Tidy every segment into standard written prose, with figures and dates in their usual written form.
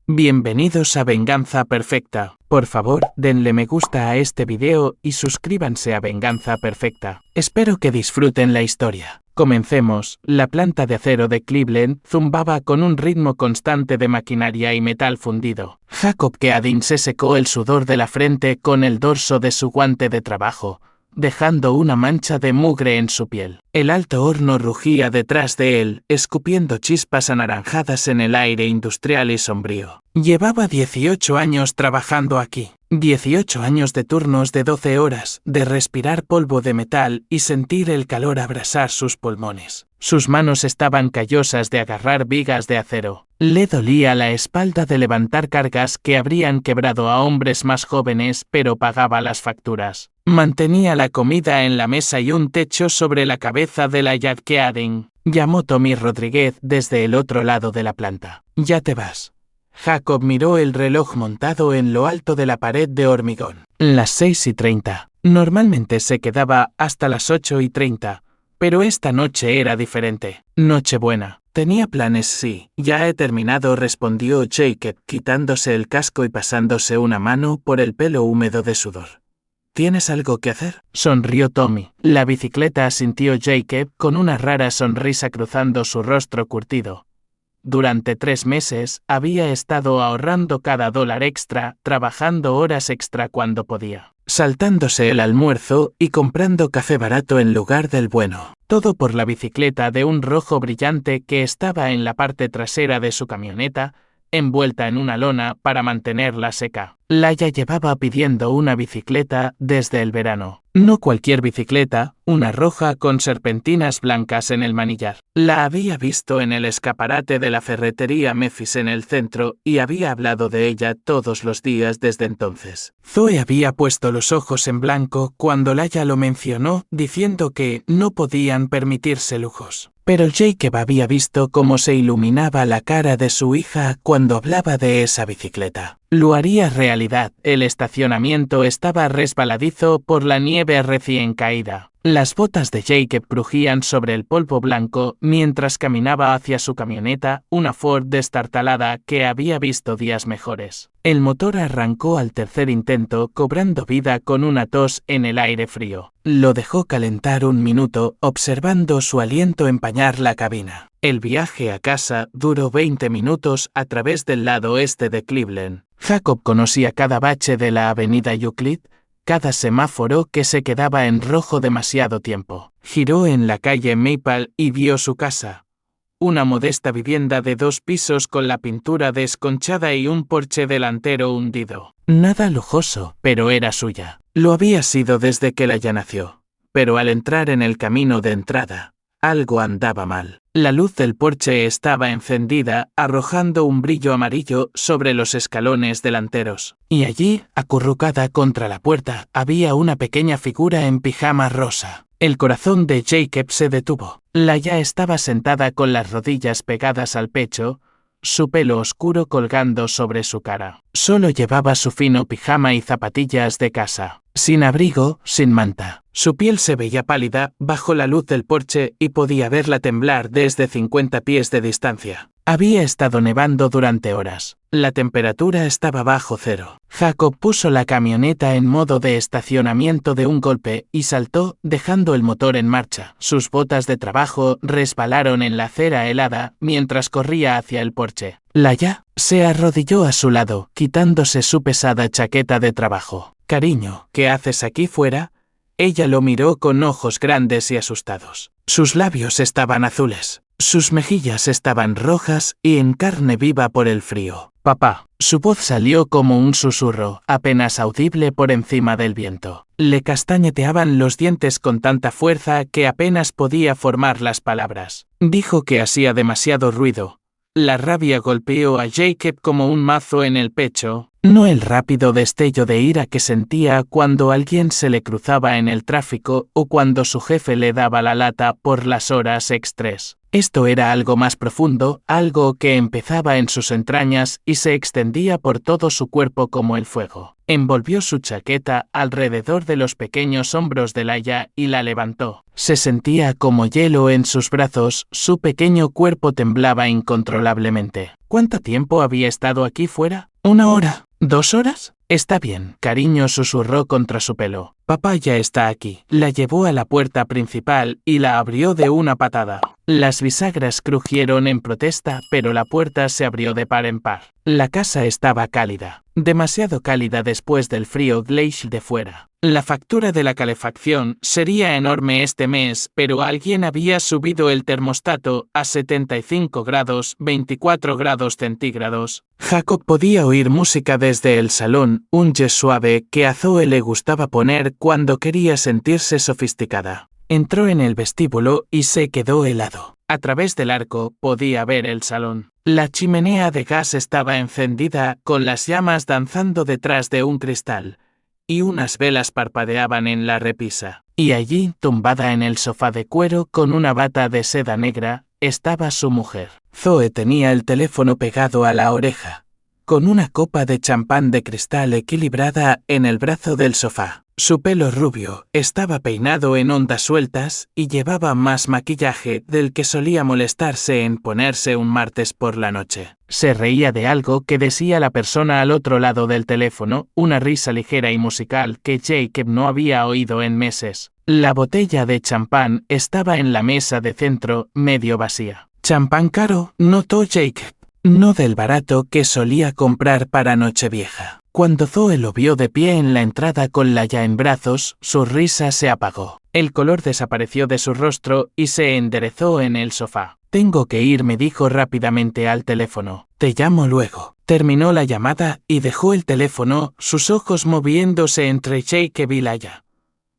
Bienvenidos a Venganza Perfecta. Por favor, denle me gusta a este video y suscríbanse a Venganza Perfecta. Espero que disfruten la historia. Comencemos. La planta de acero de Cleveland zumbaba con un ritmo constante de maquinaria y metal fundido. Jacob Keadin se secó el sudor de la frente con el dorso de su guante de trabajo, dejando una mancha de mugre en su piel. El alto horno rugía detrás de él, escupiendo chispas anaranjadas en el aire industrial y sombrío. Llevaba 18 años trabajando aquí. 18 años de turnos de 12 horas, de respirar polvo de metal y sentir el calor abrasar sus pulmones. Sus manos estaban callosas de agarrar vigas de acero. Le dolía la espalda de levantar cargas que habrían quebrado a hombres más jóvenes, pero pagaba las facturas. Mantenía la comida en la mesa y un techo sobre la cabeza de la Jack Keadin. Llamó Tommy Rodríguez desde el otro lado de la planta. «Ya te vas». Jacob miró el reloj montado en lo alto de la pared de hormigón. Las 6:30. Normalmente se quedaba hasta las 8:30, pero esta noche era diferente. Nochebuena. Tenía planes, sí. Ya he terminado, respondió Jacob, quitándose el casco y pasándose una mano por el pelo húmedo de sudor. ¿Tienes algo que hacer?, sonrió Tommy. La bicicleta, asintió Jacob con una rara sonrisa cruzando su rostro curtido. Durante 3 meses había estado ahorrando cada dólar extra, trabajando horas extra cuando podía, saltándose el almuerzo y comprando café barato en lugar del bueno. Todo por la bicicleta de un rojo brillante que estaba en la parte trasera de su camioneta, envuelta en una lona para mantenerla seca. Laia llevaba pidiendo una bicicleta desde el verano. No cualquier bicicleta, una roja con serpentinas blancas en el manillar. La había visto en el escaparate de la ferretería Memphis en el centro y había hablado de ella todos los días desde entonces. Zoe había puesto los ojos en blanco cuando Laia lo mencionó, diciendo que no podían permitirse lujos. Pero Jacob había visto cómo se iluminaba la cara de su hija cuando hablaba de esa bicicleta. Lo haría realidad. El estacionamiento estaba resbaladizo por la nieve recién caída. Las botas de Jacob crujían sobre el polvo blanco mientras caminaba hacia su camioneta, una Ford destartalada que había visto días mejores. El motor arrancó al tercer intento, cobrando vida con una tos en el aire frío. Lo dejó calentar un minuto, observando su aliento empañar la cabina. El viaje a casa duró 20 minutos a través del lado este de Cleveland. Jacob conocía cada bache de la avenida Euclid, cada semáforo que se quedaba en rojo demasiado tiempo. Giró en la calle Maple y vio su casa. Una modesta vivienda de 2 pisos con la pintura desconchada y un porche delantero hundido. Nada lujoso, pero era suya. Lo había sido desde que Laia nació. Pero al entrar en el camino de entrada, algo andaba mal. La luz del porche estaba encendida, arrojando un brillo amarillo sobre los escalones delanteros. Y allí, acurrucada contra la puerta, había una pequeña figura en pijama rosa. El corazón de Jacob se detuvo. Laia estaba sentada con las rodillas pegadas al pecho, su pelo oscuro colgando sobre su cara. Solo llevaba su fino pijama y zapatillas de casa. Sin abrigo, sin manta. Su piel se veía pálida bajo la luz del porche y podía verla temblar desde 50 pies de distancia. Había estado nevando durante horas. La temperatura estaba bajo cero. Jacob puso la camioneta en modo de estacionamiento de un golpe y saltó, dejando el motor en marcha. Sus botas de trabajo resbalaron en la acera helada mientras corría hacia el porche. Laia se arrodilló a su lado, quitándose su pesada chaqueta de trabajo. «Cariño, ¿qué haces aquí fuera?». Ella lo miró con ojos grandes y asustados. Sus labios estaban azules. Sus mejillas estaban rojas y en carne viva por el frío. «Papá». Su voz salió como un susurro, apenas audible por encima del viento. Le castañeteaban los dientes con tanta fuerza que apenas podía formar las palabras. Dijo que hacía demasiado ruido. La rabia golpeó a Jacob como un mazo en el pecho. no el rápido destello de ira que sentía cuando alguien se le cruzaba en el tráfico o cuando su jefe le daba la lata por las horas extras. Esto era algo más profundo, algo que empezaba en sus entrañas y se extendía por todo su cuerpo como el fuego. Envolvió su chaqueta alrededor de los pequeños hombros de Laia y la levantó. Se sentía como hielo en sus brazos, su pequeño cuerpo temblaba incontrolablemente. ¿Cuánto tiempo había estado aquí fuera? ¿1 hora? ¿2 horas? Está bien, cariño, susurró contra su pelo. Papá ya está aquí. La llevó a la puerta principal y la abrió de una patada. Las bisagras crujieron en protesta, pero la puerta se abrió de par en par. La casa estaba cálida. Demasiado cálida después del frío glacial de fuera. La factura de la calefacción sería enorme este mes, pero alguien había subido el termostato a 75 grados, 24 grados centígrados. Jacob podía oír música desde el salón, un jazz suave que a Zoe le gustaba poner cuando quería sentirse sofisticada. Entró en el vestíbulo y se quedó helado. A través del arco podía ver el salón. La chimenea de gas estaba encendida, con las llamas danzando detrás de un cristal, y unas velas parpadeaban en la repisa. Y allí, tumbada en el sofá de cuero con una bata de seda negra, estaba su mujer. Zoe tenía el teléfono pegado a la oreja, con una copa de champán de cristal equilibrada en el brazo del sofá. Su pelo rubio estaba peinado en ondas sueltas y llevaba más maquillaje del que solía molestarse en ponerse un martes por la noche. Se reía de algo que decía la persona al otro lado del teléfono, una risa ligera y musical que Jacob no había oído en meses. La botella de champán estaba en la mesa de centro, medio vacía. «¿Champán caro?», notó Jacob. «No del barato que solía comprar para Nochevieja». Cuando Zoe lo vio de pie en la entrada con Laia en brazos, su risa se apagó. El color desapareció de su rostro y se enderezó en el sofá. «Tengo que irme», dijo rápidamente al teléfono. «Te llamo luego». Terminó la llamada y dejó el teléfono, sus ojos moviéndose entre Jacob y Laia.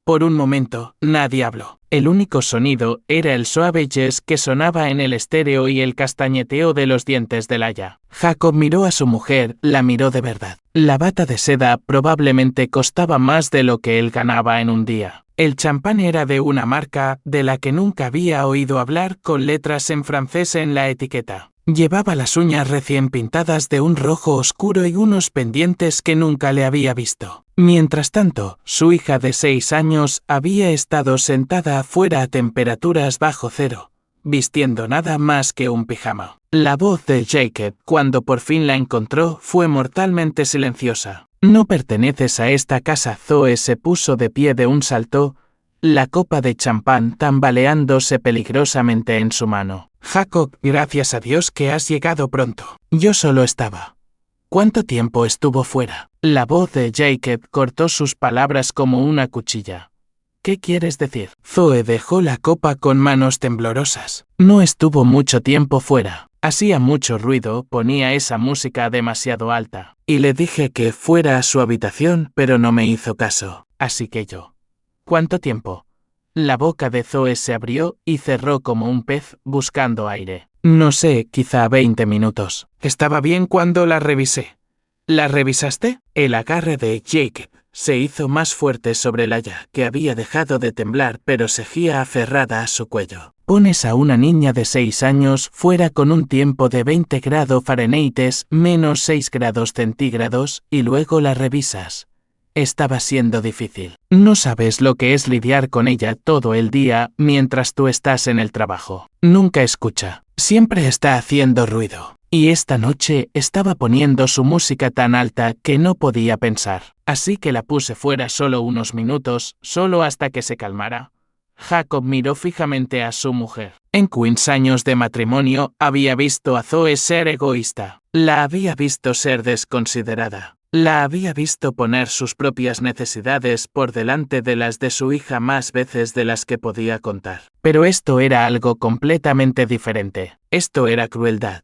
Por un momento, nadie habló. El único sonido era el suave jazz que sonaba en el estéreo y el castañeteo de los dientes de Laia. Jacob miró a su mujer, la miró de verdad. La bata de seda probablemente costaba más de lo que él ganaba en un día. El champán era de una marca de la que nunca había oído hablar, con letras en francés en la etiqueta. Llevaba las uñas recién pintadas de un rojo oscuro y unos pendientes que nunca le había visto. Mientras tanto, su hija de 6 años había estado sentada afuera a temperaturas bajo cero, vistiendo nada más que un pijama. La voz de Jacob, cuando por fin la encontró, fue mortalmente silenciosa. «No perteneces a esta casa». Zoe se puso de pie de un salto, la copa de champán tambaleándose peligrosamente en su mano. «Jacob, gracias a Dios que has llegado pronto. Yo solo estaba». «¿Cuánto tiempo estuvo fuera?». La voz de Jacob cortó sus palabras como una cuchilla. «¿Qué quieres decir?». Zoe dejó la copa con manos temblorosas. «No estuvo mucho tiempo fuera. Hacía mucho ruido, ponía esa música demasiado alta. Y le dije que fuera a su habitación, pero no me hizo caso. Así que yo». «¿Cuánto tiempo?». La boca de Zoe se abrió y cerró como un pez, buscando aire. «No sé, quizá 20 minutos. Estaba bien cuando la revisé». «¿La revisaste?». El agarre de Jacob se hizo más fuerte sobre Laia, que había dejado de temblar pero seguía aferrada a su cuello. «Pones a una niña de 6 años fuera con un tiempo de 20 grados Fahrenheit, menos 6 grados centígrados, y luego la revisas». Estaba siendo difícil. «No sabes lo que es lidiar con ella todo el día mientras tú estás en el trabajo. Nunca escucha. Siempre está haciendo ruido. Y esta noche estaba poniendo su música tan alta que no podía pensar. Así que la puse fuera solo unos minutos, solo hasta que se calmara». Jacob miró fijamente a su mujer. En 15 años de matrimonio había visto a Zoe ser egoísta. La había visto ser desconsiderada. La había visto poner sus propias necesidades por delante de las de su hija más veces de las que podía contar. Pero esto era algo completamente diferente. Esto era crueldad.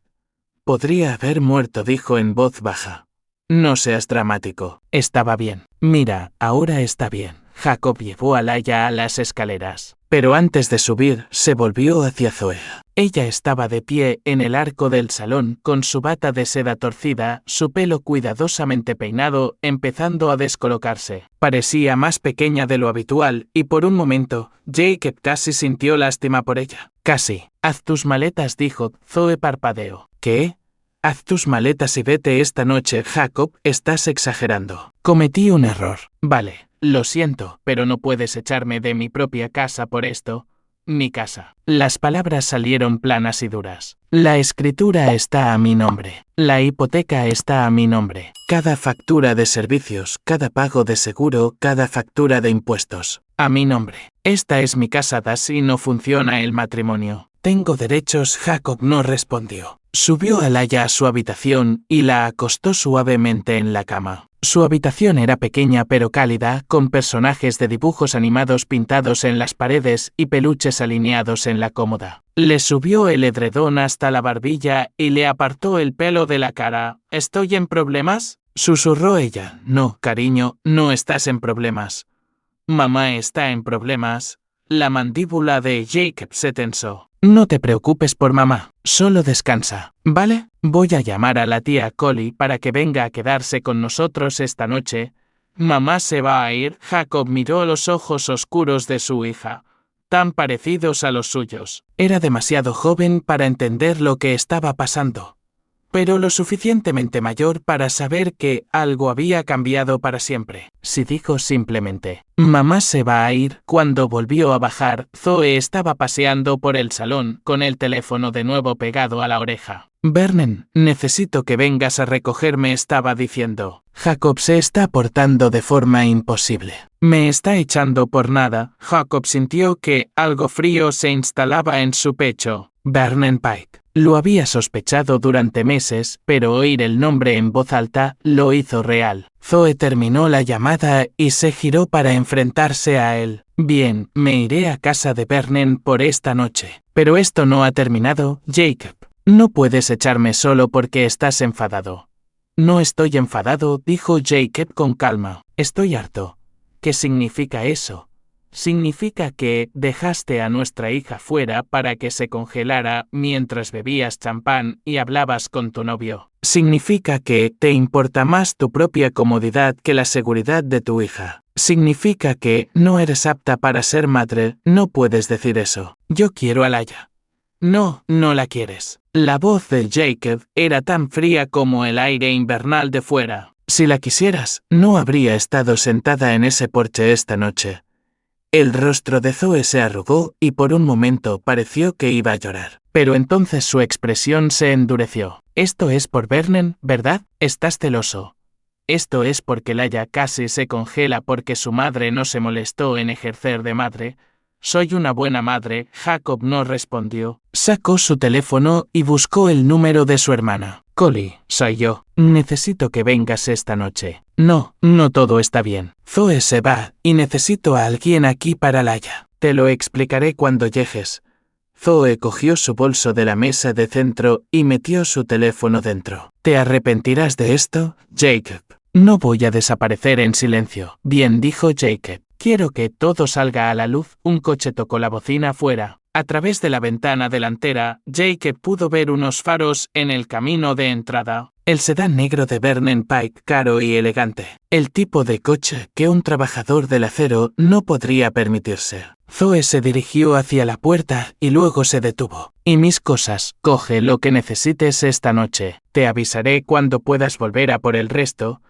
«Podría haber muerto», dijo en voz baja. «No seas dramático. Estaba bien. Mira, ahora está bien». Jacob llevó a Laia a las escaleras. Pero antes de subir, se volvió hacia Zoe. Ella estaba de pie en el arco del salón con su bata de seda torcida, su pelo cuidadosamente peinado, empezando a descolocarse. Parecía más pequeña de lo habitual, y por un momento, Jacob casi sintió lástima por ella. Casi. Haz tus maletas, dijo. Zoe parpadeó. ¿Qué? Haz tus maletas y vete esta noche, Jacob, estás exagerando. Cometí un error. Vale, lo siento, pero no puedes echarme de mi propia casa por esto. Mi casa. Las palabras salieron planas y duras. La escritura está a mi nombre. La hipoteca está a mi nombre. Cada factura de servicios, cada pago de seguro, cada factura de impuestos. A mi nombre. Esta es mi casa, así no funciona el matrimonio. Tengo derechos, Jacob no respondió. Subió a Laia a su habitación y la acostó suavemente en la cama. Su habitación era pequeña pero cálida, con personajes de dibujos animados pintados en las paredes y peluches alineados en la cómoda. Le subió el edredón hasta la barbilla y le apartó el pelo de la cara. ¿Estoy en problemas?, susurró ella. No, cariño, no estás en problemas. Mamá está en problemas. La mandíbula de Jacob se tensó. No te preocupes por mamá, solo descansa, ¿vale? Voy a llamar a la tía Collie para que venga a quedarse con nosotros esta noche. ¿Mamá se va a ir? Jacob miró los ojos oscuros de su hija, tan parecidos a los suyos. Era demasiado joven para entender lo que estaba pasando, pero lo suficientemente mayor para saber que algo había cambiado para siempre. Si dijo simplemente, mamá se va a ir, cuando volvió a bajar, Zoe estaba paseando por el salón con el teléfono de nuevo pegado a la oreja. Vernon, necesito que vengas a recogerme, estaba diciendo. Jacob se está portando de forma imposible. Me está echando por nada. Jacob sintió que algo frío se instalaba en su pecho. Vernon Pike. Lo había sospechado durante meses, pero oír el nombre en voz alta lo hizo real. Zoe terminó la llamada y se giró para enfrentarse a él. Bien, me iré a casa de Vernon por esta noche. Pero esto no ha terminado, Jacob. No puedes echarme solo porque estás enfadado. No estoy enfadado, dijo Jacob con calma. Estoy harto. ¿Qué significa eso? Significa que dejaste a nuestra hija fuera para que se congelara mientras bebías champán y hablabas con tu novio. Significa que te importa más tu propia comodidad que la seguridad de tu hija. Significa que no eres apta para ser madre. No puedes decir eso. Yo quiero a Laia. No, no la quieres. La voz de Jacob era tan fría como el aire invernal de fuera. Si la quisieras, no habría estado sentada en ese porche esta noche. El rostro de Zoe se arrugó y por un momento pareció que iba a llorar. Pero entonces su expresión se endureció. Esto es por Vernon, ¿verdad? Estás celoso. Esto es porque Laia casi se congela porque su madre no se molestó en ejercer de madre. Soy una buena madre, Jacob no respondió. Sacó su teléfono y buscó el número de su hermana. Collie, soy yo. Necesito que vengas esta noche. No, no todo está bien. Zoe se va y necesito a alguien aquí para Laia. Te lo explicaré cuando llegues. Zoe cogió su bolso de la mesa de centro y metió su teléfono dentro. ¿Te arrepentirás de esto, Jacob? No voy a desaparecer en silencio. Bien, dijo Jacob. Quiero que todo salga a la luz. Un coche tocó la bocina afuera. A través de la ventana delantera, Jacob pudo ver unos faros en el camino de entrada. El sedán negro de Vernon Pike, caro y elegante. El tipo de coche que un trabajador del acero no podría permitirse. Zoe se dirigió hacia la puerta y luego se detuvo. Y mis cosas, coge lo que necesites esta noche. Te avisaré cuando puedas volver a por el resto.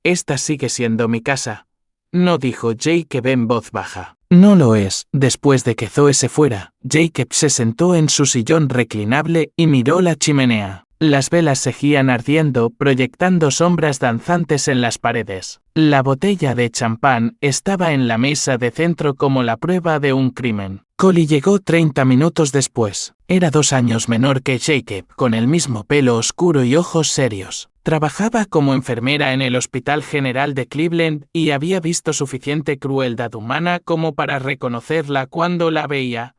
Esta sigue siendo mi casa. No, dijo Jacob en voz baja. No lo es. Después de que Zoe se fuera, Jacob se sentó en su sillón reclinable y miró la chimenea. Las velas seguían ardiendo, proyectando sombras danzantes en las paredes. La botella de champán estaba en la mesa de centro como la prueba de un crimen. Collie llegó 30 minutos después. Era 2 años menor que Jacob, con el mismo pelo oscuro y ojos serios. Trabajaba como enfermera en el Hospital General de Cleveland y había visto suficiente crueldad humana como para reconocerla cuando la veía.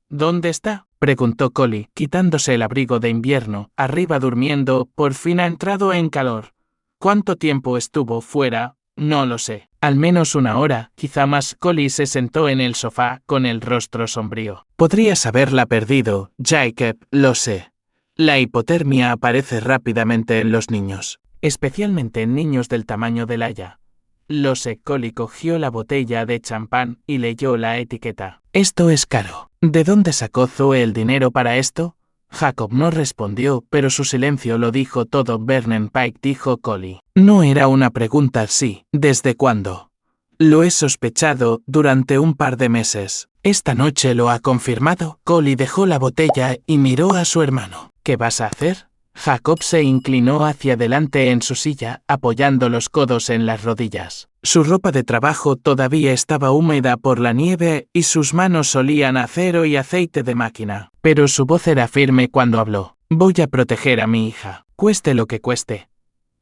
¿Dónde está?, preguntó Collie, quitándose el abrigo de invierno. Arriba durmiendo, por fin ha entrado en calor. ¿Cuánto tiempo estuvo fuera? No lo sé. Al menos una hora, quizá más. Collie se sentó en el sofá con el rostro sombrío. Podrías haberla perdido, Jacob, lo sé. La hipotermia aparece rápidamente en los niños, especialmente en niños del tamaño de Laia. Lo sé. Collie cogió la botella de champán y leyó la etiqueta. Esto es caro. ¿De dónde sacó Zoe el dinero para esto? Jacob no respondió, pero su silencio lo dijo todo. Vernon Pike, dijo Collie. No era una pregunta, sí. ¿Desde cuándo? Lo he sospechado durante un par de meses. Esta noche lo ha confirmado. Collie dejó la botella y miró a su hermano. ¿Qué vas a hacer? Jacob se inclinó hacia adelante en su silla, apoyando los codos en las rodillas. Su ropa de trabajo todavía estaba húmeda por la nieve y sus manos olían a acero y aceite de máquina. Pero su voz era firme cuando habló. Voy a proteger a mi hija, cueste lo que cueste.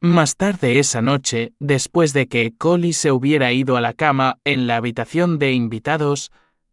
Más tarde esa noche, después de que Collie se hubiera ido a la cama en la habitación de invitados,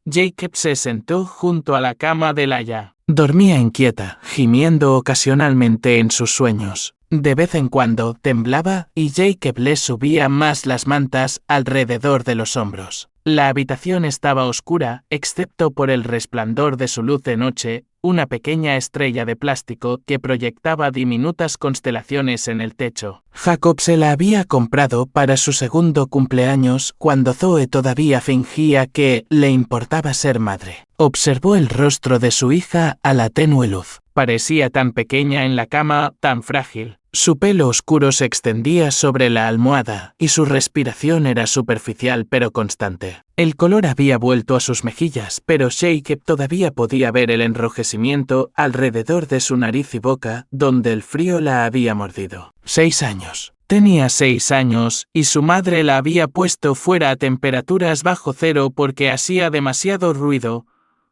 Jacob se sentó junto a la cama de Laia. Dormía inquieta, gimiendo ocasionalmente en sus sueños. De vez en cuando temblaba y Jacob le subía más las mantas alrededor de los hombros. La habitación estaba oscura, excepto por el resplandor de su luz de noche, una pequeña estrella de plástico que proyectaba diminutas constelaciones en el techo. Jacob se la había comprado para su segundo cumpleaños cuando Zoe todavía fingía que le importaba ser madre. Observó el rostro de su hija a la tenue luz. Parecía tan pequeña en la cama, tan frágil. Su pelo oscuro se extendía sobre la almohada y su respiración era superficial pero constante. El color había vuelto a sus mejillas, pero Jacob todavía podía ver el enrojecimiento alrededor de su nariz y boca, donde el frío la había mordido. 6 años. Tenía 6 años y su madre la había puesto fuera a temperaturas bajo cero porque hacía demasiado ruido.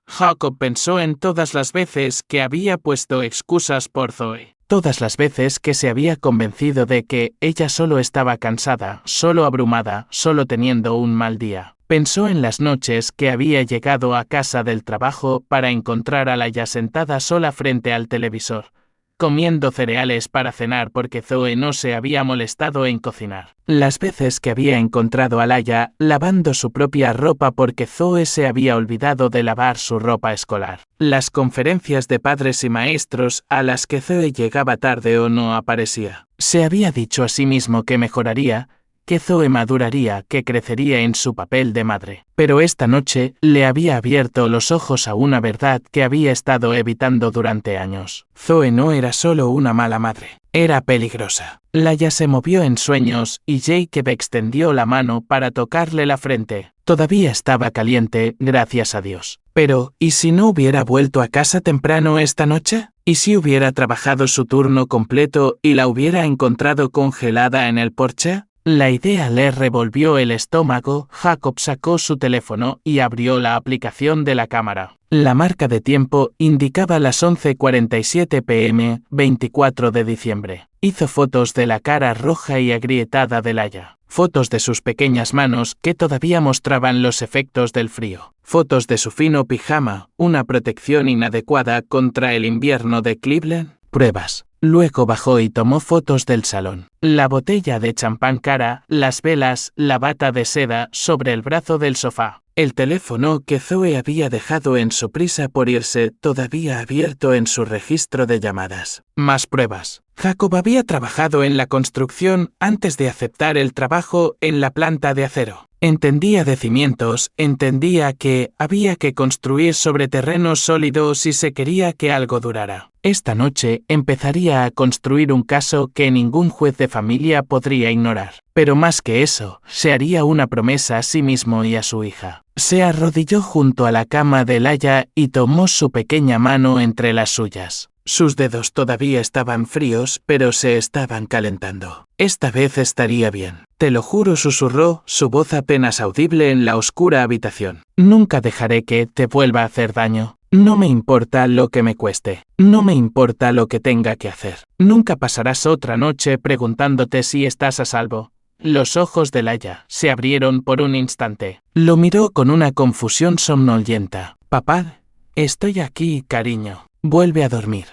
Jacob pensó en todas las veces que había puesto excusas por Zoe. Todas las veces que se había convencido de que ella solo estaba cansada, solo abrumada, solo teniendo un mal día. Pensó en las noches que había llegado a casa del trabajo para encontrar a Laia sentada sola frente al televisor, comiendo cereales para cenar porque Zoe no se había molestado en cocinar. Las veces que había encontrado a Laia lavando su propia ropa porque Zoe se había olvidado de lavar su ropa escolar. Las conferencias de padres y maestros a las que Zoe llegaba tarde o no aparecía. Se había dicho a sí mismo que mejoraría, que Zoe maduraría, que crecería en su papel de madre. Pero esta noche le había abierto los ojos a una verdad que había estado evitando durante años. Zoe no era solo una mala madre, era peligrosa. Laia se movió en sueños y Jacob extendió la mano para tocarle la frente. Todavía estaba caliente, gracias a Dios. Pero, ¿y si no hubiera vuelto a casa temprano esta noche? ¿Y si hubiera trabajado su turno completo y la hubiera encontrado congelada en el porche? La idea le revolvió el estómago. Jacob sacó su teléfono y abrió la aplicación de la cámara. La marca de tiempo indicaba las 11:47 p.m., 24 de diciembre. Hizo fotos de la cara roja y agrietada de Laia. Fotos de sus pequeñas manos que todavía mostraban los efectos del frío. Fotos de su fino pijama, una protección inadecuada contra el invierno de Cleveland. Pruebas. Luego bajó y tomó fotos del salón. La botella de champán cara, las velas, la bata de seda sobre el brazo del sofá. El teléfono que Zoe había dejado en su prisa por irse todavía abierto en su registro de llamadas. Más pruebas. Jacob había trabajado en la construcción antes de aceptar el trabajo en la planta de acero. Entendía de cimientos, entendía que había que construir sobre terrenos sólidos si se quería que algo durara. Esta noche empezaría a construir un caso que ningún juez de familia podría ignorar. Pero más que eso, se haría una promesa a sí mismo y a su hija. Se arrodilló junto a la cama de Laia y tomó su pequeña mano entre las suyas. Sus dedos todavía estaban fríos, pero se estaban calentando. Esta vez estaría bien. Te lo juro, susurró, su voz apenas audible en la oscura habitación. Nunca dejaré que te vuelva a hacer daño. No me importa lo que me cueste. No me importa lo que tenga que hacer. Nunca pasarás otra noche preguntándote si estás a salvo. Los ojos de Laia se abrieron por un instante. Lo miró con una confusión somnolienta. Papá, estoy aquí, cariño. Vuelve a dormir.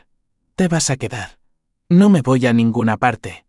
Te vas a quedar. No me voy a ninguna parte.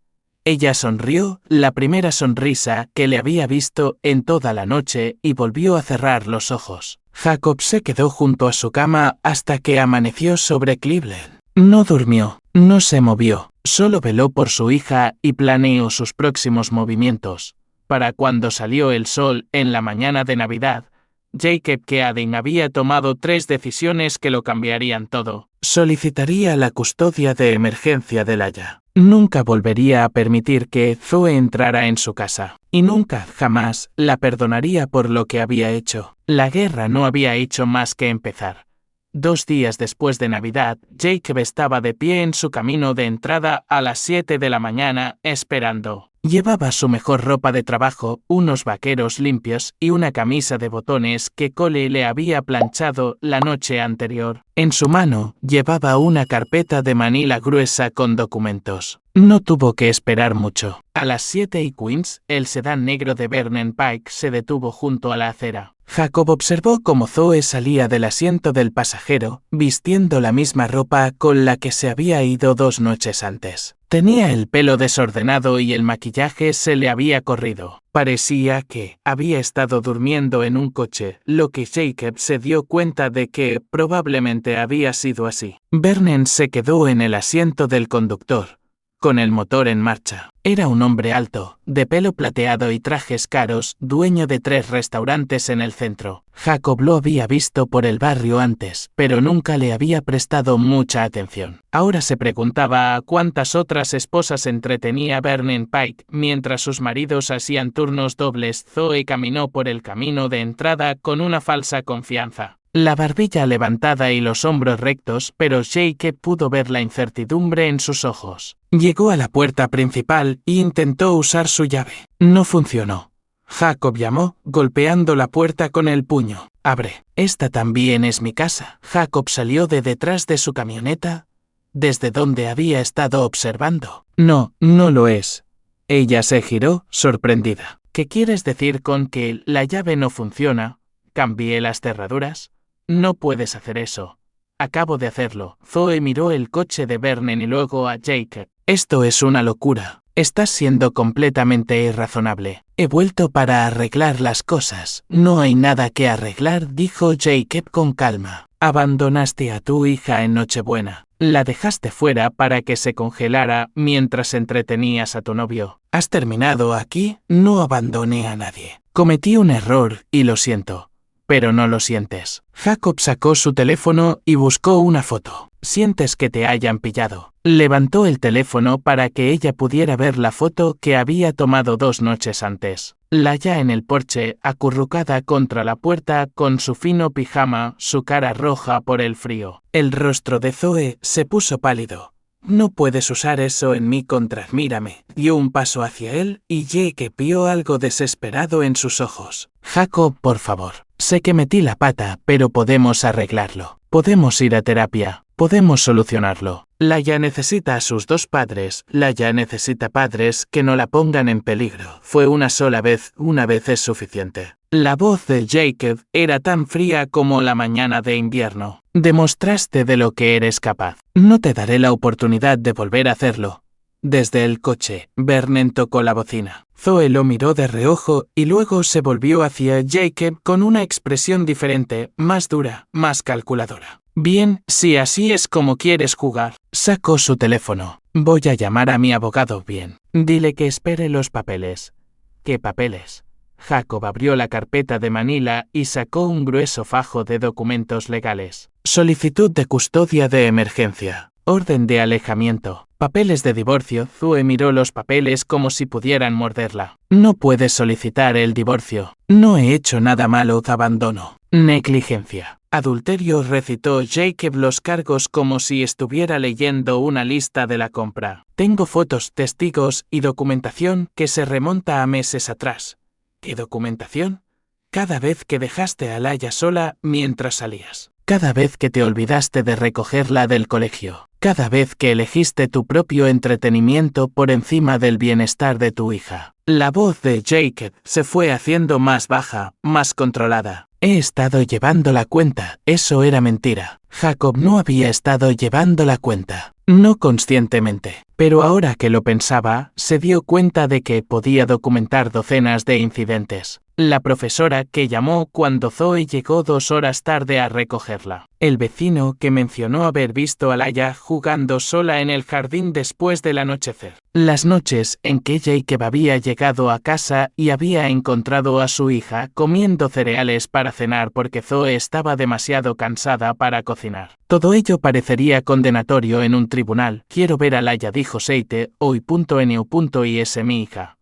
Ella sonrió, la primera sonrisa que le había visto en toda la noche, y volvió a cerrar los ojos. Jacob se quedó junto a su cama hasta que amaneció sobre Cleveland. No durmió, no se movió, solo veló por su hija y planeó sus próximos movimientos. Para cuando salió el sol en la mañana de Navidad, Jacob Keading había tomado 3 decisiones que lo cambiarían todo. Solicitaría la custodia de emergencia de Laia. Nunca volvería a permitir que Zoe entrara en su casa. Y nunca, jamás, la perdonaría por lo que había hecho. La guerra no había hecho más que empezar. 2 días después de Navidad, Jacob estaba de pie en su camino de entrada a las 7 de la mañana, esperando. Llevaba su mejor ropa de trabajo, unos vaqueros limpios y una camisa de botones que Cole le había planchado la noche anterior. En su mano, llevaba una carpeta de manila gruesa con documentos. No tuvo que esperar mucho. A las 7:15, el sedán negro de Vernon Pike se detuvo junto a la acera. Jacob observó cómo Zoe salía del asiento del pasajero, vistiendo la misma ropa con la que se había ido 2 noches antes. Tenía el pelo desordenado y el maquillaje se le había corrido. Parecía que había estado durmiendo en un coche, lo que Jacob se dio cuenta de que probablemente había sido así. Vernon se quedó en el asiento del conductor, con el motor en marcha. Era un hombre alto, de pelo plateado y trajes caros, dueño de 3 restaurantes en el centro. Jacob lo había visto por el barrio antes, pero nunca le había prestado mucha atención. Ahora se preguntaba a cuántas otras esposas entretenía Vernon Pike mientras sus maridos hacían turnos dobles. Zoe caminó por el camino de entrada con una falsa confianza. La barbilla levantada y los hombros rectos, pero Jacob pudo ver la incertidumbre en sus ojos. Llegó a la puerta principal e intentó usar su llave. No funcionó. Jacob llamó, golpeando la puerta con el puño. «Abre. Esta también es mi casa». Jacob salió de detrás de su camioneta, desde donde había estado observando. «No, no lo es». Ella se giró, sorprendida. «¿Qué quieres decir con que la llave no funciona? ¿Cambié las cerraduras?» «No puedes hacer eso». «Acabo de hacerlo». Zoe miró el coche de Vernon y luego a Jacob. «Esto es una locura. Estás siendo completamente irrazonable. He vuelto para arreglar las cosas». «No hay nada que arreglar», dijo Jacob con calma. «Abandonaste a tu hija en Nochebuena. La dejaste fuera para que se congelara mientras entretenías a tu novio. Has terminado aquí». «No abandoné a nadie. Cometí un error y lo siento». «Pero no lo sientes». Jacob sacó su teléfono y buscó una foto. «Sientes que te hayan pillado». Levantó el teléfono para que ella pudiera ver la foto que había tomado 2 noches antes. Laia en el porche, acurrucada contra la puerta con su fino pijama, su cara roja por el frío. El rostro de Zoe se puso pálido. «No puedes usar eso en mí contra. Mírame». Dio un paso hacia él y Jacob vio algo desesperado en sus ojos. «Jacob, por favor. Sé que metí la pata, pero podemos arreglarlo. Podemos ir a terapia. Podemos solucionarlo. Laia necesita a sus 2 padres. Laia necesita padres que no la pongan en peligro. Fue una sola vez, una vez es suficiente». La voz de Jacob era tan fría como la mañana de invierno. «Demostraste de lo que eres capaz. No te daré la oportunidad de volver a hacerlo». Desde el coche, Vernon tocó la bocina. Zoe lo miró de reojo y luego se volvió hacia Jacob con una expresión diferente, más dura, más calculadora. «Bien, si así es como quieres jugar». Sacó su teléfono. «Voy a llamar a mi abogado». «Bien. Dile que espere los papeles». «¿Qué papeles?» Jacob abrió la carpeta de manila y sacó un grueso fajo de documentos legales. «Solicitud de custodia de emergencia. Orden de alejamiento. Papeles de divorcio». Zoe miró los papeles como si pudieran morderla. «No puedes solicitar el divorcio». «No he hecho nada malo». «Abandono». «Negligencia». «Adulterio», recitó Jacob los cargos como si estuviera leyendo una lista de la compra. «Tengo fotos, testigos y documentación que se remonta a meses atrás». «¿Qué documentación?» «Cada vez que dejaste a Laia sola mientras salías. Cada vez que te olvidaste de recogerla del colegio. Cada vez que elegiste tu propio entretenimiento por encima del bienestar de tu hija». La voz de Jacob se fue haciendo más baja, más controlada. «He estado llevando la cuenta». Eso era mentira. Jacob no había estado llevando la cuenta. no conscientemente. Pero ahora que lo pensaba, se dio cuenta de que podía documentar docenas de incidentes. La profesora que llamó cuando Zoe llegó 2 horas tarde a recogerla. El vecino que mencionó haber visto a Laia jugando sola en el jardín después del anochecer. Las noches en que Jacob había llegado a casa y había encontrado a su hija comiendo cereales para cenar porque Zoe estaba demasiado cansada para cocinar. Todo ello parecería condenatorio en un tribunal. Quiero ver a Laia, dijo Seite, hoy.nu.is, mi hija.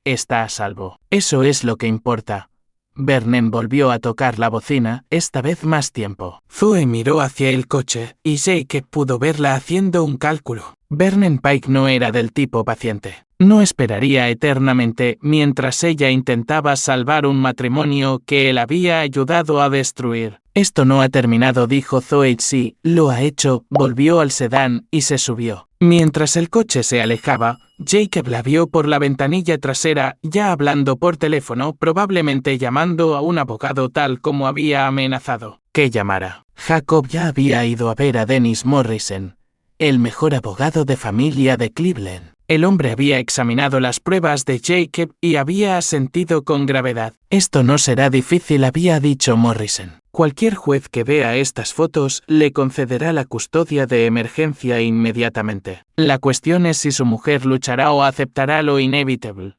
Está a salvo. Eso es lo que importa. Vernon volvió a tocar la bocina, esta vez más tiempo. Zoe miró hacia el coche, y Jacob pudo verla haciendo un cálculo. Vernon Pike no era del tipo paciente. No esperaría eternamente mientras ella intentaba salvar un matrimonio que él había ayudado a destruir. Esto no ha terminado, dijo Zoe. Sí, lo ha hecho. Volvió al sedán y se subió. Mientras el coche se alejaba, Jacob la vio por la ventanilla trasera, ya hablando por teléfono, probablemente llamando a un abogado tal como había amenazado que llamara. Jacob ya había ido a ver a Dennis Morrison, el mejor abogado de familia de Cleveland. El hombre había examinado las pruebas de Jacob y había asentido con gravedad. Esto no será difícil, había dicho Morrison. Cualquier juez que vea estas fotos le concederá la custodia de emergencia inmediatamente. La cuestión es si su mujer luchará o aceptará lo inevitable.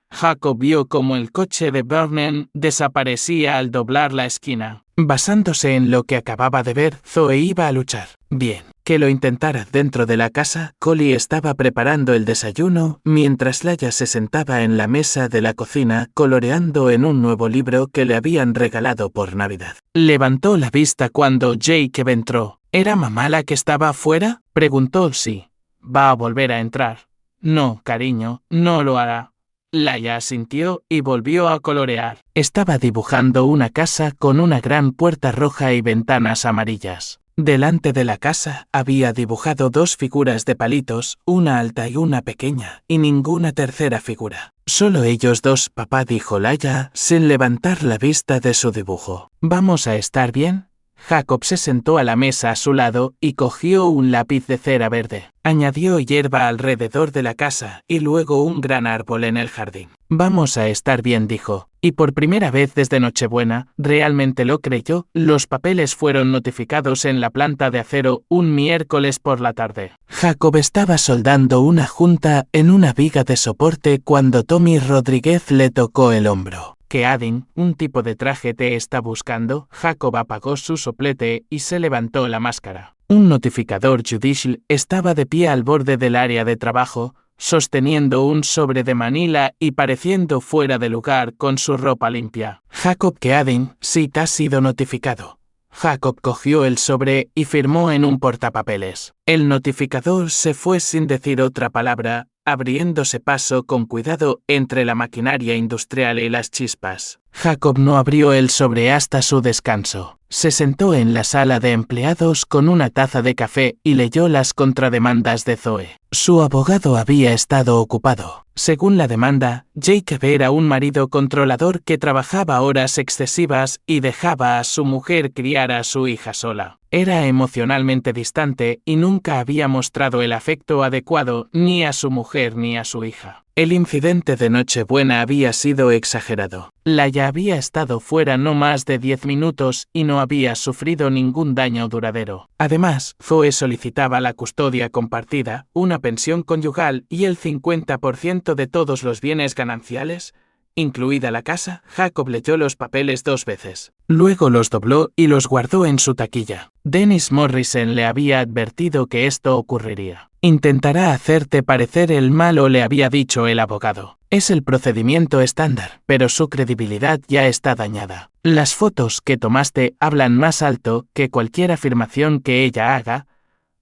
Jacob vio cómo el coche de Vernon desaparecía al doblar la esquina. Basándose en lo que acababa de ver, Zoe iba a luchar. Bien, que lo intentara. Dentro de la casa, Collie estaba preparando el desayuno, mientras Laia se sentaba en la mesa de la cocina, coloreando en un nuevo libro que le habían regalado por Navidad. Levantó la vista cuando Jacob entró. ¿Era mamá la que estaba afuera?, preguntó. Sí. ¿Va a volver a entrar? No, cariño, no lo hará. Laia asintió y volvió a colorear. Estaba dibujando una casa con una gran puerta roja y ventanas amarillas. Delante de la casa había dibujado 2 figuras de palitos, una alta y una pequeña, y ninguna tercera figura. Solo ellos dos, papá, dijo Laia, sin levantar la vista de su dibujo. ¿Vamos a estar bien? Jacob se sentó a la mesa a su lado y cogió un lápiz de cera verde. Añadió hierba alrededor de la casa y luego un gran árbol en el jardín. Vamos a estar bien, dijo. Y por primera vez desde Nochebuena, realmente lo creyó. Los papeles fueron notificados en la planta de acero un miércoles por la tarde. Jacob estaba soldando una junta en una viga de soporte cuando Tommy Rodríguez le tocó el hombro. ¿Qué Adin, un tipo de traje, te está buscando? Jacob apagó su soplete y se levantó la máscara. Un notificador judicial estaba de pie al borde del área de trabajo, sosteniendo un sobre de manila y pareciendo fuera de lugar con su ropa limpia. Jacob, ¿qué Adin? Sí, te has sido notificado. Jacob cogió el sobre y firmó en un portapapeles. El notificador se fue sin decir otra palabra, abriéndose paso con cuidado entre la maquinaria industrial y las chispas. Jacob no abrió el sobre hasta su descanso. Se sentó en la sala de empleados con una taza de café y leyó las contrademandas de Zoe. Su abogado había estado ocupado. Según la demanda, Jacob era un marido controlador que trabajaba horas excesivas y dejaba a su mujer criar a su hija sola. Era emocionalmente distante y nunca había mostrado el afecto adecuado ni a su mujer ni a su hija. El incidente de Nochebuena había sido exagerado. Laia había estado fuera no más de 10 minutos y no había sufrido ningún daño duradero. Además, Zoe solicitaba la custodia compartida, una pensión conyugal y el 50% de todos los bienes gananciales, incluida la casa. Jacob leyó los papeles 2 veces. Luego los dobló y los guardó en su taquilla. Dennis Morrison le había advertido que esto ocurriría. Intentará hacerte parecer el malo, le había dicho el abogado. Es el procedimiento estándar, pero su credibilidad ya está dañada. Las fotos que tomaste hablan más alto que cualquier afirmación que ella haga.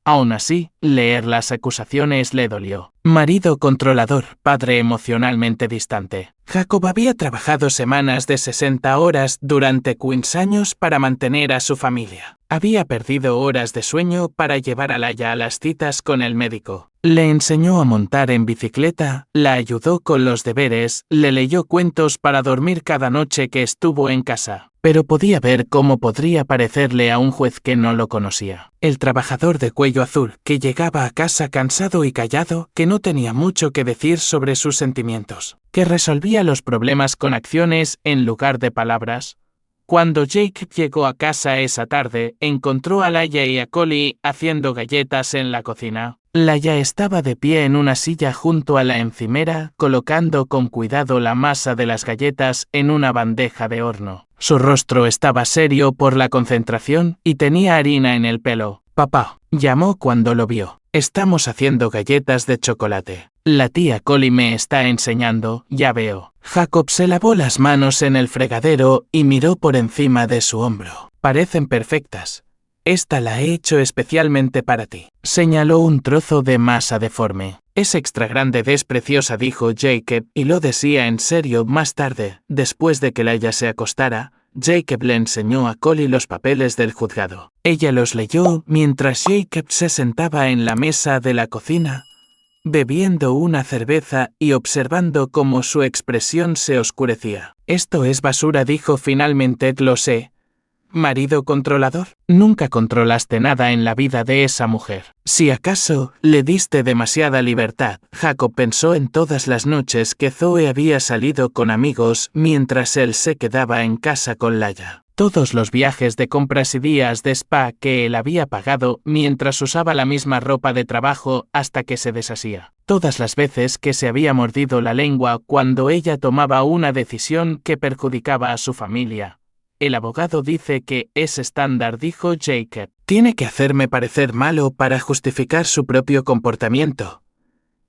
Aún así, leer las acusaciones le dolió. Marido controlador, padre emocionalmente distante. Jacob había trabajado semanas de 60 horas durante 15 años para mantener a su familia. Había perdido horas de sueño para llevar a Laia a las citas con el médico. Le enseñó a montar en bicicleta, la ayudó con los deberes, le leyó cuentos para dormir cada noche que estuvo en casa. Pero podía ver cómo podría parecerle a un juez que no lo conocía. El trabajador de cuello azul, que llegaba a casa cansado y callado, que no tenía mucho que decir sobre sus sentimientos, que resolvía los problemas con acciones en lugar de palabras. Cuando Jake llegó a casa esa tarde, encontró a Laia y a Collie haciendo galletas en la cocina. Laia estaba de pie en una silla junto a la encimera, colocando con cuidado la masa de las galletas en una bandeja de horno. Su rostro estaba serio por la concentración y tenía harina en el pelo. «Papá», llamó cuando lo vio. «Estamos haciendo galletas de chocolate. La tía Collie me está enseñando, ya veo». Jacob se lavó las manos en el fregadero y miró por encima de su hombro. «Parecen perfectas. Esta la he hecho especialmente para ti». Señaló un trozo de masa deforme. «Es extra grande, es preciosa», dijo Jacob, y lo decía en serio más tarde. Después de que Laia se acostara, Jacob le enseñó a Collie los papeles del juzgado. Ella los leyó mientras Jacob se sentaba en la mesa de la cocina, bebiendo una cerveza y observando cómo su expresión se oscurecía. «Esto es basura», dijo finalmente. «Lo sé. Marido controlador, nunca controlaste nada en la vida de esa mujer. Si acaso, le diste demasiada libertad». Jacob pensó en todas las noches que Zoe había salido con amigos mientras él se quedaba en casa con Laia. Todos los viajes de compras y días de spa que él había pagado mientras usaba la misma ropa de trabajo hasta que se deshacía. Todas las veces que se había mordido la lengua cuando ella tomaba una decisión que perjudicaba a su familia. «El abogado dice que es estándar», dijo Jacob. «Tiene que hacerme parecer malo para justificar su propio comportamiento».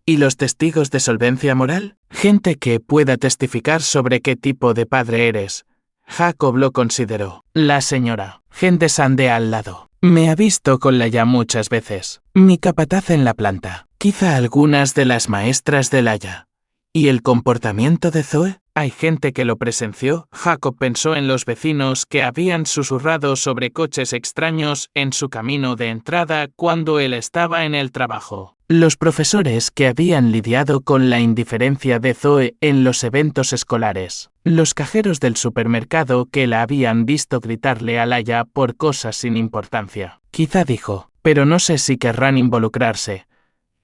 ¿Y los testigos de solvencia moral? Gente que pueda testificar sobre qué tipo de padre eres. Jacob lo consideró. La señora Henderson de al lado. Me ha visto con Laia muchas veces. Mi capataz en la planta. Quizá algunas de las maestras de Laia. ¿Y el comportamiento de Zoe? Hay gente que lo presenció. Jacob pensó en los vecinos que habían susurrado sobre coches extraños en su camino de entrada cuando él estaba en el trabajo. Los profesores que habían lidiado con la indiferencia de Zoe en los eventos escolares. Los cajeros del supermercado que la habían visto gritarle a Laia por cosas sin importancia. Quizá dijo, pero no sé si querrán involucrarse.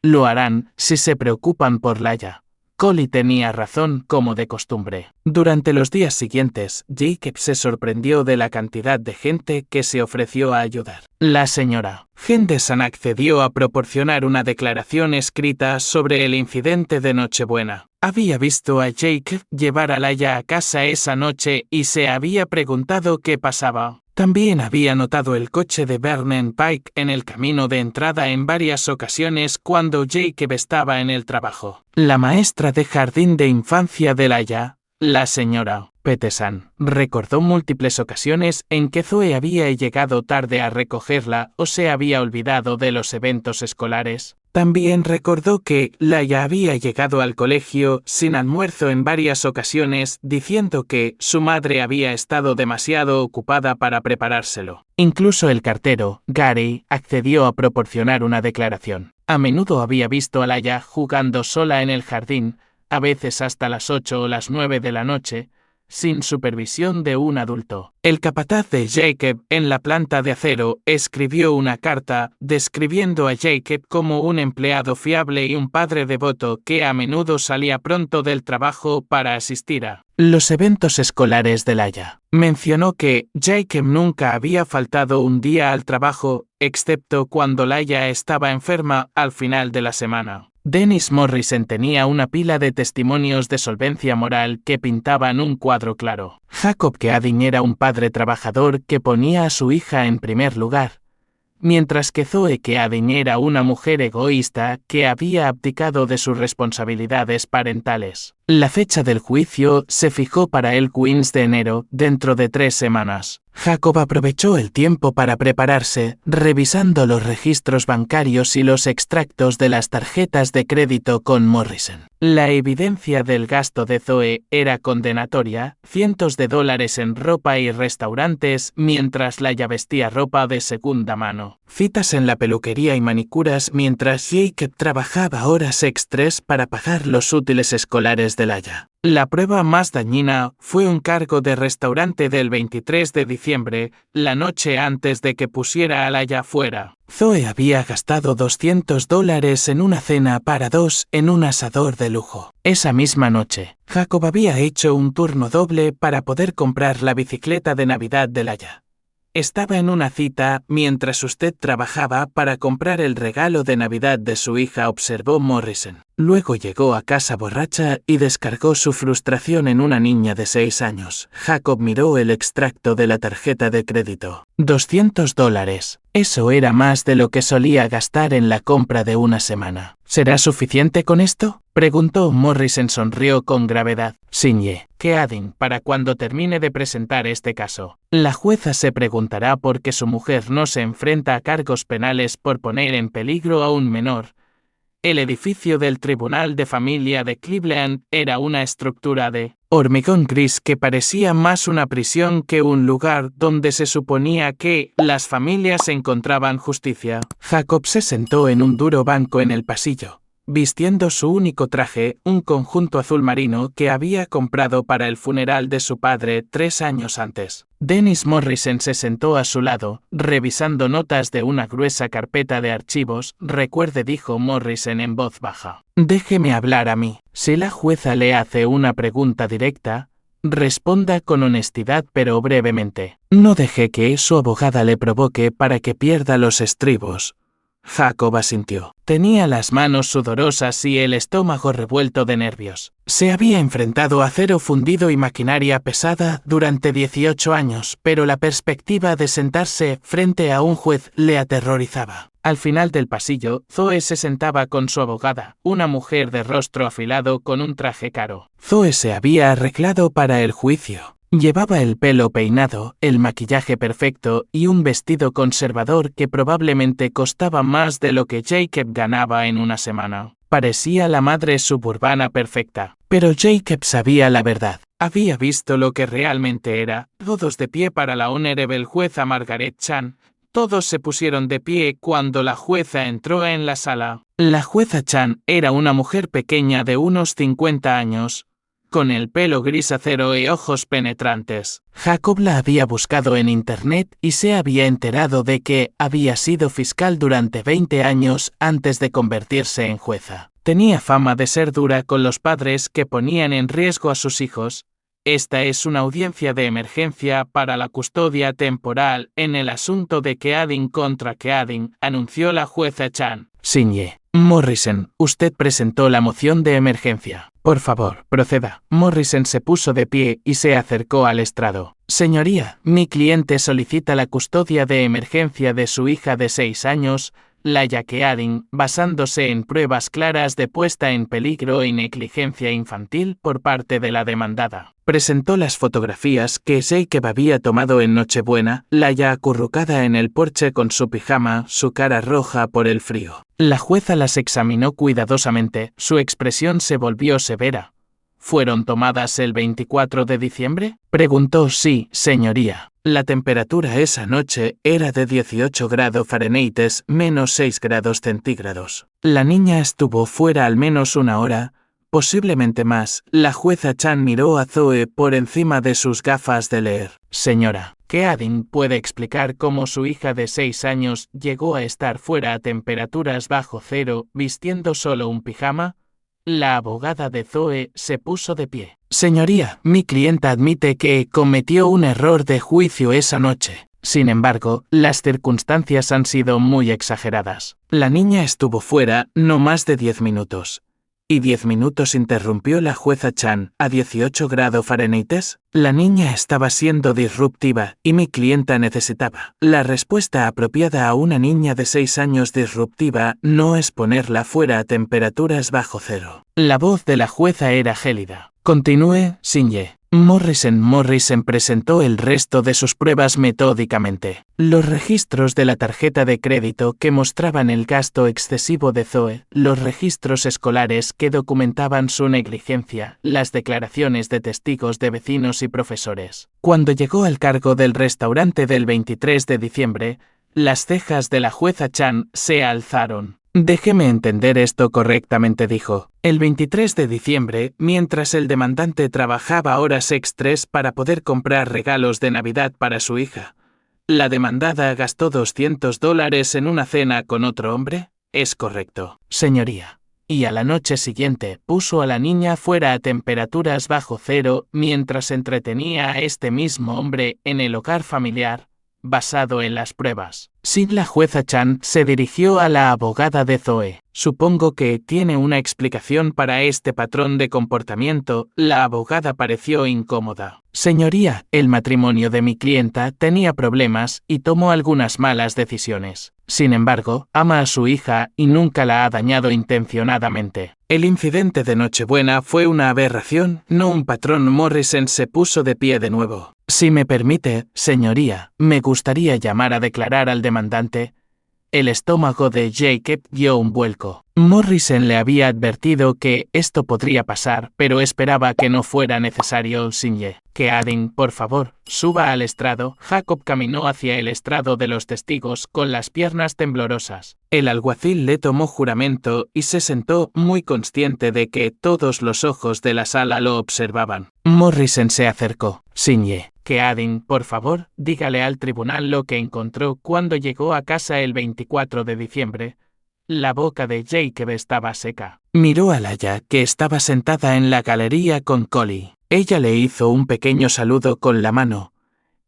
Lo harán si se preocupan por Laia. Collie tenía razón, como de costumbre. Durante los días siguientes, Jacob se sorprendió de la cantidad de gente que se ofreció a ayudar. La señora Henderson accedió a proporcionar una declaración escrita sobre el incidente de Nochebuena. Había visto a Jacob llevar a Laia a casa esa noche y se había preguntado qué pasaba. También había notado el coche de Vernon Pike en el camino de entrada en varias ocasiones cuando Jacob estaba en el trabajo. La maestra de jardín de infancia de Laia, la señora Peterson, recordó múltiples ocasiones en que Zoe había llegado tarde a recogerla o se había olvidado de los eventos escolares. También recordó que Laia había llegado al colegio sin almuerzo en varias ocasiones, diciendo que su madre había estado demasiado ocupada para preparárselo. Incluso el cartero, Gary, accedió a proporcionar una declaración. A menudo había visto a Laia jugando sola en el jardín, a veces hasta las 8 o las 9 de la noche, sin supervisión de un adulto. El capataz de Jacob en la planta de acero escribió una carta describiendo a Jacob como un empleado fiable y un padre devoto que a menudo salía pronto del trabajo para asistir a los eventos escolares de Laia. Mencionó que Jacob nunca había faltado un día al trabajo, excepto cuando Laia estaba enferma al final de la semana. Dennis Morrison tenía una pila de testimonios de solvencia moral que pintaban un cuadro claro. Jacob Keading era un padre trabajador que ponía a su hija en primer lugar, mientras que Zoe Keading era una mujer egoísta que había abdicado de sus responsabilidades parentales. La fecha del juicio se fijó para el 15 de enero, dentro de 3 semanas. Jacob aprovechó el tiempo para prepararse, revisando los registros bancarios y los extractos de las tarjetas de crédito con Morrison. La evidencia del gasto de Zoe era condenatoria: cientos de dólares en ropa y restaurantes mientras Laia vestía ropa de segunda mano. Citas en la peluquería y manicuras mientras Jacob trabajaba horas extras para pagar los útiles escolares de Laia. La prueba más dañina fue un cargo de restaurante del 23 de diciembre, la noche antes de que pusiera a Laia fuera. Zoe había gastado $200 en una cena para dos en un asador de lujo. Esa misma noche, Jacob había hecho un turno doble para poder comprar la bicicleta de Navidad de Laia. Estaba en una cita mientras usted trabajaba para comprar el regalo de Navidad de su hija, observó Morrison. Luego llegó a casa borracha y descargó su frustración en una niña de 6 años. Jacob miró el extracto de la tarjeta de crédito. $200. Eso era más de lo que solía gastar en la compra de una semana. ¿Será suficiente con esto?, preguntó. Morrison sonrió con gravedad. Señé Keading, para cuando termine de presentar este caso, la jueza se preguntará por qué su mujer no se enfrenta a cargos penales por poner en peligro a un menor. El edificio del Tribunal de Familia de Cleveland era una estructura de hormigón gris que parecía más una prisión que un lugar donde se suponía que las familias encontraban justicia. Jacob se sentó en un duro banco en el pasillo, vistiendo su único traje, un conjunto azul marino que había comprado para el funeral de su padre 3 años antes. Dennis Morrison se sentó a su lado, revisando notas de una gruesa carpeta de archivos. Recuerde, dijo Morrison en voz baja. Déjeme hablar a mí. Si la jueza le hace una pregunta directa, responda con honestidad pero brevemente. No deje que su abogada le provoque para que pierda los estribos. Jacob asintió. Tenía las manos sudorosas y el estómago revuelto de nervios. Se había enfrentado a acero fundido y maquinaria pesada durante 18 años, pero la perspectiva de sentarse frente a un juez le aterrorizaba. Al final del pasillo, Zoe se sentaba con su abogada, una mujer de rostro afilado con un traje caro. Zoe se había arreglado para el juicio. Llevaba el pelo peinado, el maquillaje perfecto y un vestido conservador que probablemente costaba más de lo que Jacob ganaba en una semana. Parecía la madre suburbana perfecta. Pero Jacob sabía la verdad. Había visto lo que realmente era. Todos de pie para la honorable jueza Margaret Chan. Todos se pusieron de pie cuando la jueza entró en la sala. La jueza Chan era una mujer pequeña de unos 50 años, con el pelo gris acero y ojos penetrantes. Jacob la había buscado en internet y se había enterado de que había sido fiscal durante 20 años antes de convertirse en jueza. Tenía fama de ser dura con los padres que ponían en riesgo a sus hijos. Esta es una audiencia de emergencia para la custodia temporal en el asunto de Keading contra Keading, anunció la jueza Chan. Señé Morrison, usted presentó la moción de emergencia. Por favor, proceda. Morrison se puso de pie y se acercó al estrado. Señoría, mi cliente solicita la custodia de emergencia de su hija de 6 años, Laia Keading, basándose en pruebas claras de puesta en peligro y negligencia infantil por parte de la demandada. Presentó las fotografías que Jacob había tomado en Nochebuena, Laia acurrucada en el porche con su pijama, su cara roja por el frío. La jueza las examinó cuidadosamente, su expresión se volvió severa. ¿Fueron tomadas el 24 de diciembre? Preguntó. Sí, señoría. La temperatura esa noche era de 18 grados Fahrenheit, menos 6 grados centígrados. La niña estuvo fuera al menos una hora, posiblemente más. La jueza Chan miró a Zoe por encima de sus gafas de leer. Señora, Keading puede explicar cómo su hija de 6 años llegó a estar fuera a temperaturas bajo cero vistiendo solo un pijama. La abogada de Zoe se puso de pie. Señoría, mi clienta admite que cometió un error de juicio esa noche. Sin embargo, las circunstancias han sido muy exageradas. La niña estuvo fuera no más de 10 minutos. ¿Y 10 minutos?, interrumpió la jueza Chan. ¿A 18 grados Fahrenheit? La niña estaba siendo disruptiva y mi clienta necesitaba. La respuesta apropiada a una niña de 6 años disruptiva no es ponerla fuera a temperaturas bajo cero. La voz de la jueza era gélida. Continúe, Sinye. Morrison presentó el resto de sus pruebas metódicamente. Los registros de la tarjeta de crédito que mostraban el gasto excesivo de Zoe, los registros escolares que documentaban su negligencia, las declaraciones de testigos de vecinos y profesores. Cuando llegó al cargo del restaurante del 23 de diciembre, las cejas de la jueza Chan se alzaron. Déjeme entender esto correctamente, dijo. El 23 de diciembre, mientras el demandante trabajaba horas extras para poder comprar regalos de Navidad para su hija, ¿la demandada gastó $200 en una cena con otro hombre? Es correcto, señoría. Y a la noche siguiente puso a la niña fuera a temperaturas bajo cero mientras entretenía a este mismo hombre en el hogar familiar, basado en las pruebas. Sin la jueza Chan se dirigió a la abogada de Zoe. Supongo que tiene una explicación para este patrón de comportamiento. La abogada pareció incómoda. Señoría, el matrimonio de mi clienta tenía problemas y tomó algunas malas decisiones. Sin embargo, ama a su hija y nunca la ha dañado intencionadamente. El incidente de Nochebuena fue una aberración, no un patrón. Morrison se puso de pie de nuevo. Si me permite, señoría, me gustaría llamar a declarar al demandante. El estómago de Jacob dio un vuelco. Morrison le había advertido que esto podría pasar, pero esperaba que no fuera necesario. Sinye, que Adin, por favor, suba al estrado. Jacob caminó hacia el estrado de los testigos con las piernas temblorosas. El alguacil le tomó juramento y se sentó, muy consciente de que todos los ojos de la sala lo observaban. Morrison se acercó. Sinye, que Adin, por favor, dígale al tribunal lo que encontró cuando llegó a casa el 24 de diciembre. La boca de Jacob estaba seca. Miró a Laya, que estaba sentada en la galería con Collie. Ella le hizo un pequeño saludo con la mano,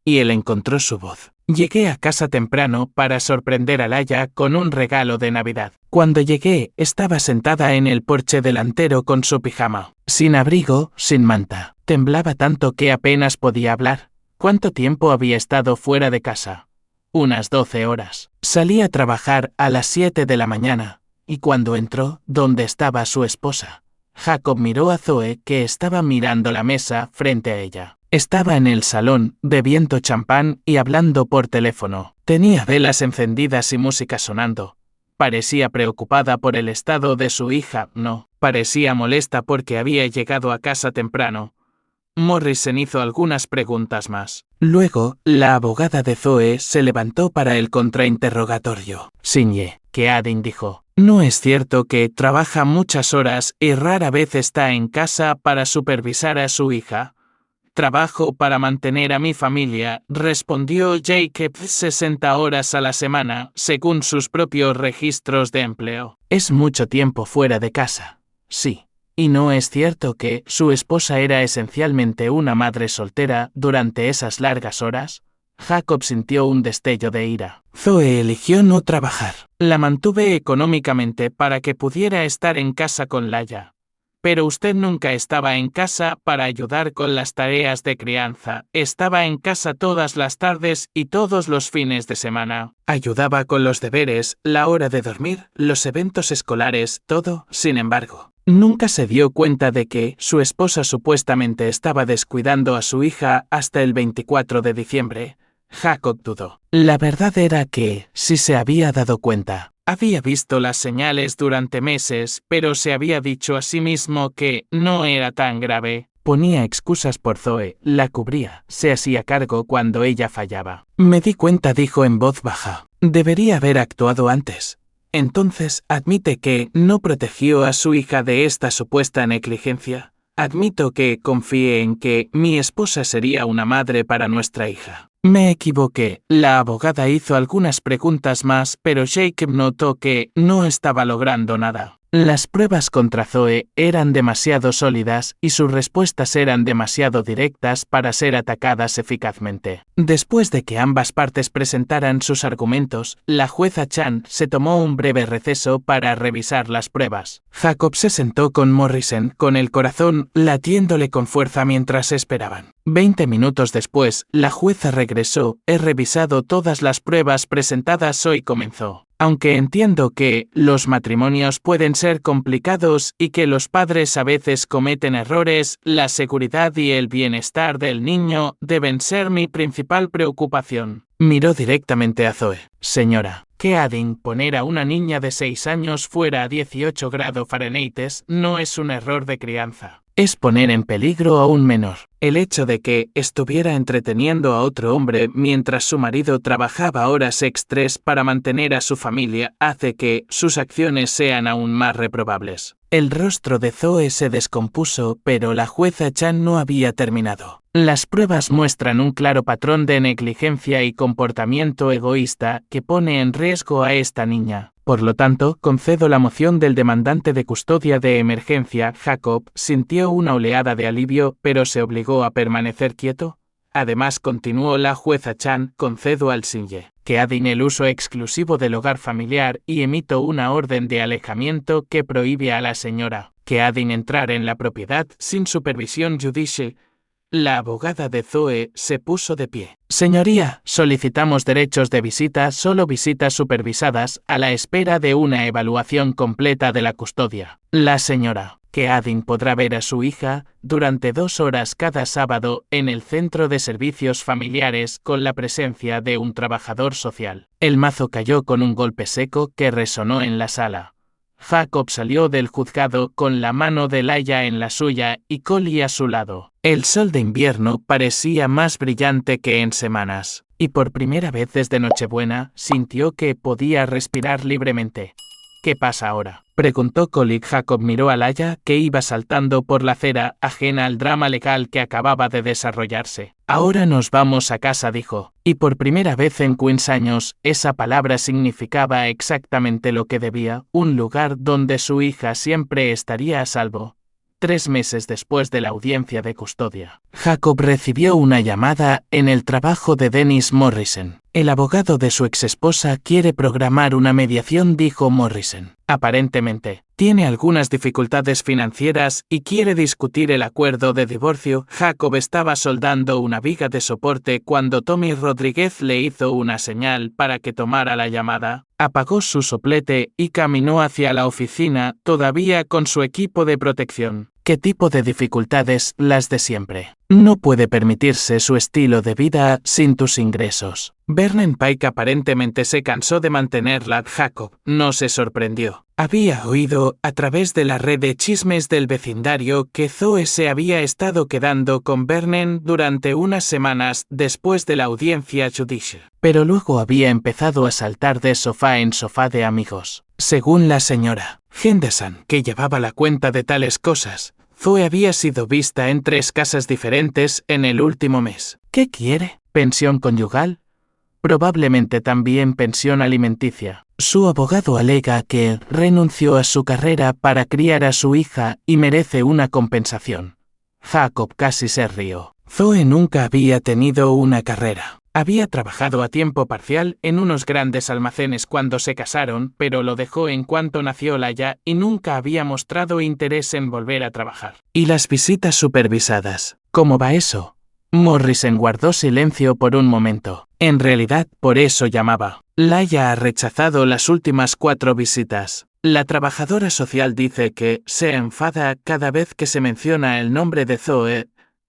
y él encontró su voz. Llegué a casa temprano para sorprender a Laya con un regalo de Navidad. Cuando llegué, estaba sentada en el porche delantero con su pijama, sin abrigo, sin manta. Temblaba tanto que apenas podía hablar. ¿Cuánto tiempo había estado fuera de casa? Unas 12 horas. Salí a trabajar a las 7 de la mañana, y cuando entró, ¿dónde estaba su esposa? Jacob miró a Zoe, que estaba mirando la mesa frente a ella. Estaba en el salón, bebiendo champán y hablando por teléfono. Tenía velas encendidas y música sonando. Parecía preocupada por el estado de su hija. No, parecía molesta porque había llegado a casa temprano. Morrison hizo algunas preguntas más. Luego, la abogada de Zoe se levantó para el contrainterrogatorio. Sinye, que Adin dijo, ¿no es cierto que trabaja muchas horas y rara vez está en casa para supervisar a su hija? Trabajo para mantener a mi familia, respondió Jacob, 60 horas a la semana, según sus propios registros de empleo. Es mucho tiempo fuera de casa. Sí. ¿Y no es cierto que su esposa era esencialmente una madre soltera durante esas largas horas? Jacob sintió un destello de ira. Zoe eligió no trabajar. La mantuve económicamente para que pudiera estar en casa con Laya. Pero usted nunca estaba en casa para ayudar con las tareas de crianza. Estaba en casa todas las tardes y todos los fines de semana. Ayudaba con los deberes, la hora de dormir, los eventos escolares, todo. Sin embargo, nunca se dio cuenta de que su esposa supuestamente estaba descuidando a su hija hasta el 24 de diciembre. Jacob dudó. La verdad era que, si se había dado cuenta, había visto las señales durante meses, pero se había dicho a sí mismo que no era tan grave. Ponía excusas por Zoe, la cubría, se hacía cargo cuando ella fallaba. Me di cuenta, dijo en voz baja. Debería haber actuado antes. Entonces, admite que no protegió a su hija de esta supuesta negligencia. Admito que confié en que mi esposa sería una madre para nuestra hija. Me equivoqué. La abogada hizo algunas preguntas más, pero Jacob notó que no estaba logrando nada. Las pruebas contra Zoe eran demasiado sólidas y sus respuestas eran demasiado directas para ser atacadas eficazmente. Después de que ambas partes presentaran sus argumentos, la jueza Chan se tomó un breve receso para revisar las pruebas. Jacob se sentó con Morrison, con el corazón latiéndole con fuerza mientras esperaban. 20 minutos después, la jueza regresó. He revisado todas las pruebas presentadas hoy, comenzó. Aunque entiendo que los matrimonios pueden ser complicados y que los padres a veces cometen errores, la seguridad y el bienestar del niño deben ser mi principal preocupación. Miró directamente a Zoe. Señora, que ha de imponer a una niña de 6 años fuera a 18 grados Fahrenheit no es un error de crianza. Es poner en peligro a un menor. El hecho de que estuviera entreteniendo a otro hombre mientras su marido trabajaba horas extras para mantener a su familia hace que sus acciones sean aún más reprobables. El rostro de Zoe se descompuso, pero la jueza Chan no había terminado. Las pruebas muestran un claro patrón de negligencia y comportamiento egoísta que pone en riesgo a esta niña. Por lo tanto, concedo la moción del demandante de custodia de emergencia. Jacob sintió una oleada de alivio, pero se obligó a permanecer quieto. Además, continuó la jueza Chan, concedo al Sinye que adin el uso exclusivo del hogar familiar y emito una orden de alejamiento que prohíbe a la señora que adin entrar en la propiedad sin supervisión judicial. La abogada de Zoe se puso de pie. Señoría, solicitamos derechos de visita, solo visitas supervisadas, a la espera de una evaluación completa de la custodia. La señora que adin podrá ver a su hija durante 2 horas cada sábado en el centro de servicios familiares con la presencia de un trabajador social. El mazo cayó con un golpe seco que resonó en la sala. Jacob salió del juzgado con la mano de Laia en la suya y Collie a su lado. El sol de invierno parecía más brillante que en semanas, y por primera vez desde Nochebuena sintió que podía respirar libremente. ¿Qué pasa ahora?, preguntó Collie. Jacob miró a Laia, que iba saltando por la acera, ajena al drama legal que acababa de desarrollarse. Ahora nos vamos a casa, dijo, y por primera vez en 15 años, esa palabra significaba exactamente lo que debía, un lugar donde su hija siempre estaría a salvo. 3 meses después de la audiencia de custodia, Jacob recibió una llamada en el trabajo de Dennis Morrison. El abogado de su exesposa quiere programar una mediación, dijo Morrison. Aparentemente, tiene algunas dificultades financieras y quiere discutir el acuerdo de divorcio. Jacob estaba soldando una viga de soporte cuando Tommy Rodríguez le hizo una señal para que tomara la llamada. Apagó su soplete y caminó hacia la oficina, todavía con su equipo de protección. ¿Qué tipo de dificultades? Las de siempre. No puede permitirse su estilo de vida sin tus ingresos. Vernon Pike aparentemente se cansó de mantenerla. Jacob no se sorprendió. Había oído, a través de la red de chismes del vecindario, que Zoe se había estado quedando con Vernon durante unas semanas después de la audiencia judicial. Pero luego había empezado a saltar de sofá en sofá de amigos. Según la señora Henderson, que llevaba la cuenta de tales cosas, Zoe había sido vista en 3 casas diferentes en el último mes. ¿Qué quiere? ¿Pensión conyugal? Probablemente también pensión alimenticia. Su abogado alega que renunció a su carrera para criar a su hija y merece una compensación. Jacob casi se rió. Zoe nunca había tenido una carrera. Había trabajado a tiempo parcial en unos grandes almacenes cuando se casaron, pero lo dejó en cuanto nació Laia y nunca había mostrado interés en volver a trabajar. ¿Y las visitas supervisadas? ¿Cómo va eso? Morrison guardó silencio por un momento. En realidad, por eso llamaba. Laia ha rechazado las últimas 4 visitas. La trabajadora social dice que se enfada cada vez que se menciona el nombre de Zoe.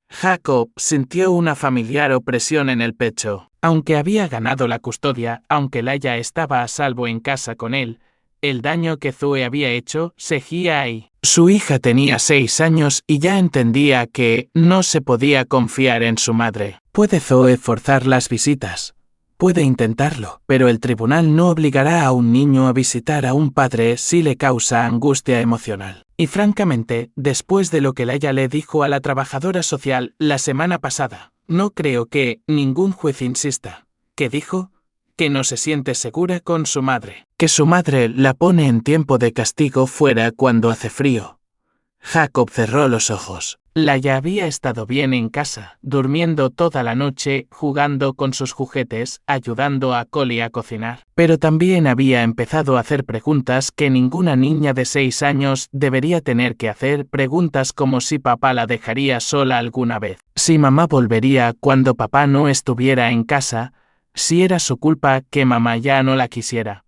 Jacob sintió una familiar opresión en el pecho. Aunque había ganado la custodia, aunque Laia estaba a salvo en casa con él, el daño que Zoe había hecho seguía ahí. Su hija tenía 6 años y ya entendía que no se podía confiar en su madre. ¿Puede Zoe forzar las visitas? Puede intentarlo, pero el tribunal no obligará a un niño a visitar a un padre si le causa angustia emocional. Y francamente, después de lo que Laia le dijo a la trabajadora social la semana pasada, no creo que ningún juez insista. ¿Qué dijo? Que no se siente segura con su madre. Que su madre la pone en tiempo de castigo fuera cuando hace frío. Jacob cerró los ojos. Laia había estado bien en casa, durmiendo toda la noche, jugando con sus juguetes, ayudando a Collie a cocinar. Pero también había empezado a hacer preguntas que ninguna niña de 6 años debería tener que hacer, preguntas como si papá la dejaría sola alguna vez, si mamá volvería cuando papá no estuviera en casa, si era su culpa que mamá ya no la quisiera.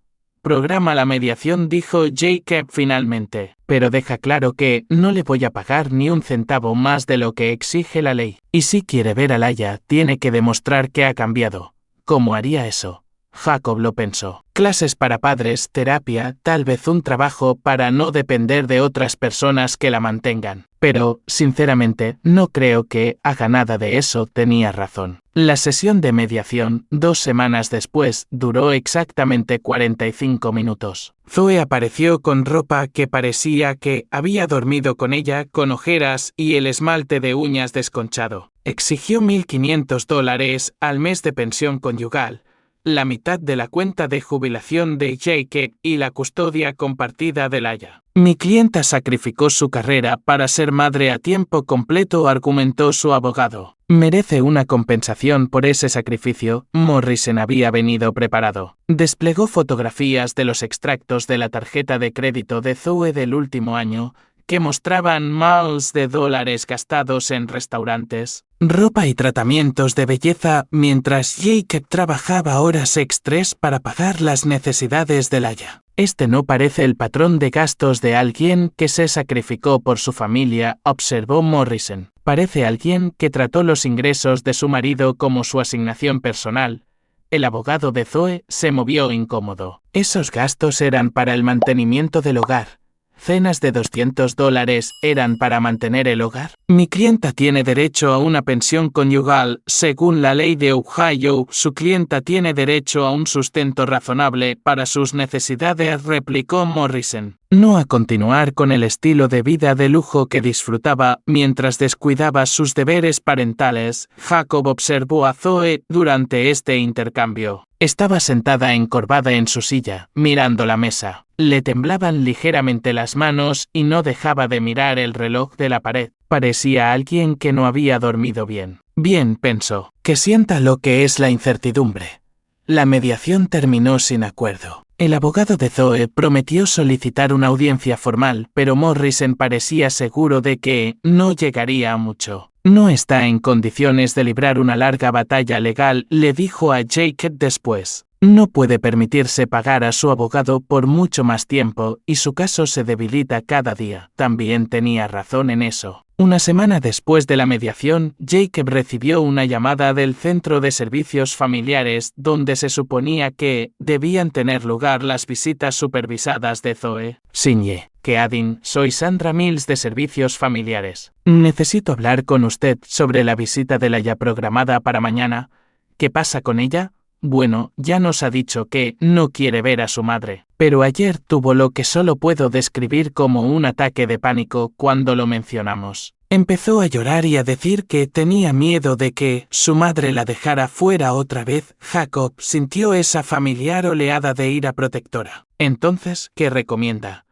programa la mediación, dijo Jacob finalmente. Pero deja claro que no le voy a pagar ni un centavo más de lo que exige la ley. Y si quiere ver a Laia, tiene que demostrar que ha cambiado. ¿Cómo haría eso? Jacob lo pensó. Clases para padres, terapia, tal vez un trabajo para no depender de otras personas que la mantengan. Pero, sinceramente, no creo que haga nada de eso. Tenía razón. La sesión de mediación, 2 semanas después, duró exactamente 45 minutos. Zoe apareció con ropa que parecía que había dormido con ella, con ojeras y el esmalte de uñas desconchado. Exigió $1.500 al mes de pensión conyugal, la mitad de la cuenta de jubilación de Jacob y la custodia compartida de Laia. Mi clienta sacrificó su carrera para ser madre a tiempo completo, argumentó su abogado. Merece una compensación por ese sacrificio. Morrison había venido preparado. Desplegó fotografías de los extractos de la tarjeta de crédito de Zoe del último año, que mostraban miles de dólares gastados en restaurantes, ropa y tratamientos de belleza, mientras Jacob trabajaba horas extras para pagar las necesidades de Laia. Este no parece el patrón de gastos de alguien que se sacrificó por su familia, observó Morrison. Parece alguien que trató los ingresos de su marido como su asignación personal. El abogado de Zoe se movió incómodo. Esos gastos eran para el mantenimiento del hogar. Cenas de $200 eran para mantener el hogar. Mi clienta tiene derecho a una pensión conyugal. Según la ley de Ohio, su clienta tiene derecho a un sustento razonable para sus necesidades, replicó Morrison. No a continuar con el estilo de vida de lujo que disfrutaba mientras descuidaba sus deberes parentales. Jacob observó a Zoe durante este intercambio. Estaba sentada encorvada en su silla, mirando la mesa. Le temblaban ligeramente las manos y no dejaba de mirar el reloj de la pared. Parecía alguien que no había dormido bien. Bien, pensó, que sienta lo que es la incertidumbre. La mediación terminó sin acuerdo. El abogado de Zoe prometió solicitar una audiencia formal, pero Morrison parecía seguro de que no llegaría a mucho. No está en condiciones de librar una larga batalla legal, le dijo a Jacob después. No puede permitirse pagar a su abogado por mucho más tiempo y su caso se debilita cada día. También tenía razón en eso. Una semana después de la mediación, Jacob recibió una llamada del Centro de Servicios Familiares donde se suponía que debían tener lugar las visitas supervisadas de Zoe. Signe, Keadin, soy Sandra Mills de Servicios Familiares. Necesito hablar con usted sobre la visita de Laia programada para mañana. ¿Qué pasa con ella? Bueno, ya nos ha dicho que no quiere ver a su madre, pero ayer tuvo lo que solo puedo describir como un ataque de pánico cuando lo mencionamos. Empezó a llorar y a decir que tenía miedo de que su madre la dejara fuera otra vez. Jacob sintió esa familiar oleada de ira protectora. Entonces, ¿qué recomienda?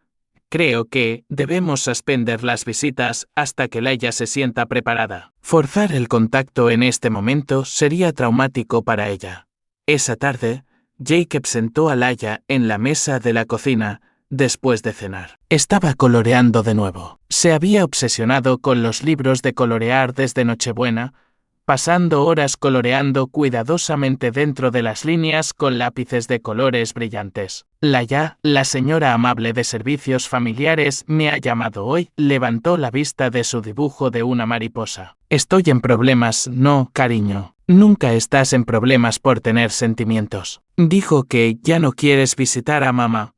Creo que debemos suspender las visitas hasta que Laia se sienta preparada. Forzar el contacto en este momento sería traumático para ella. Esa tarde, Jacob sentó a Laia en la mesa de la cocina después de cenar. Estaba coloreando de nuevo. Se había obsesionado con los libros de colorear desde Nochebuena, pasando horas coloreando cuidadosamente dentro de las líneas con lápices de colores brillantes. Laia, la señora amable de Servicios Familiares, me ha llamado hoy. Levantó la vista de su dibujo de una mariposa. Estoy en problemas. No, cariño. Nunca estás en problemas por tener sentimientos. Dijo que ya no quieres visitar a mamá.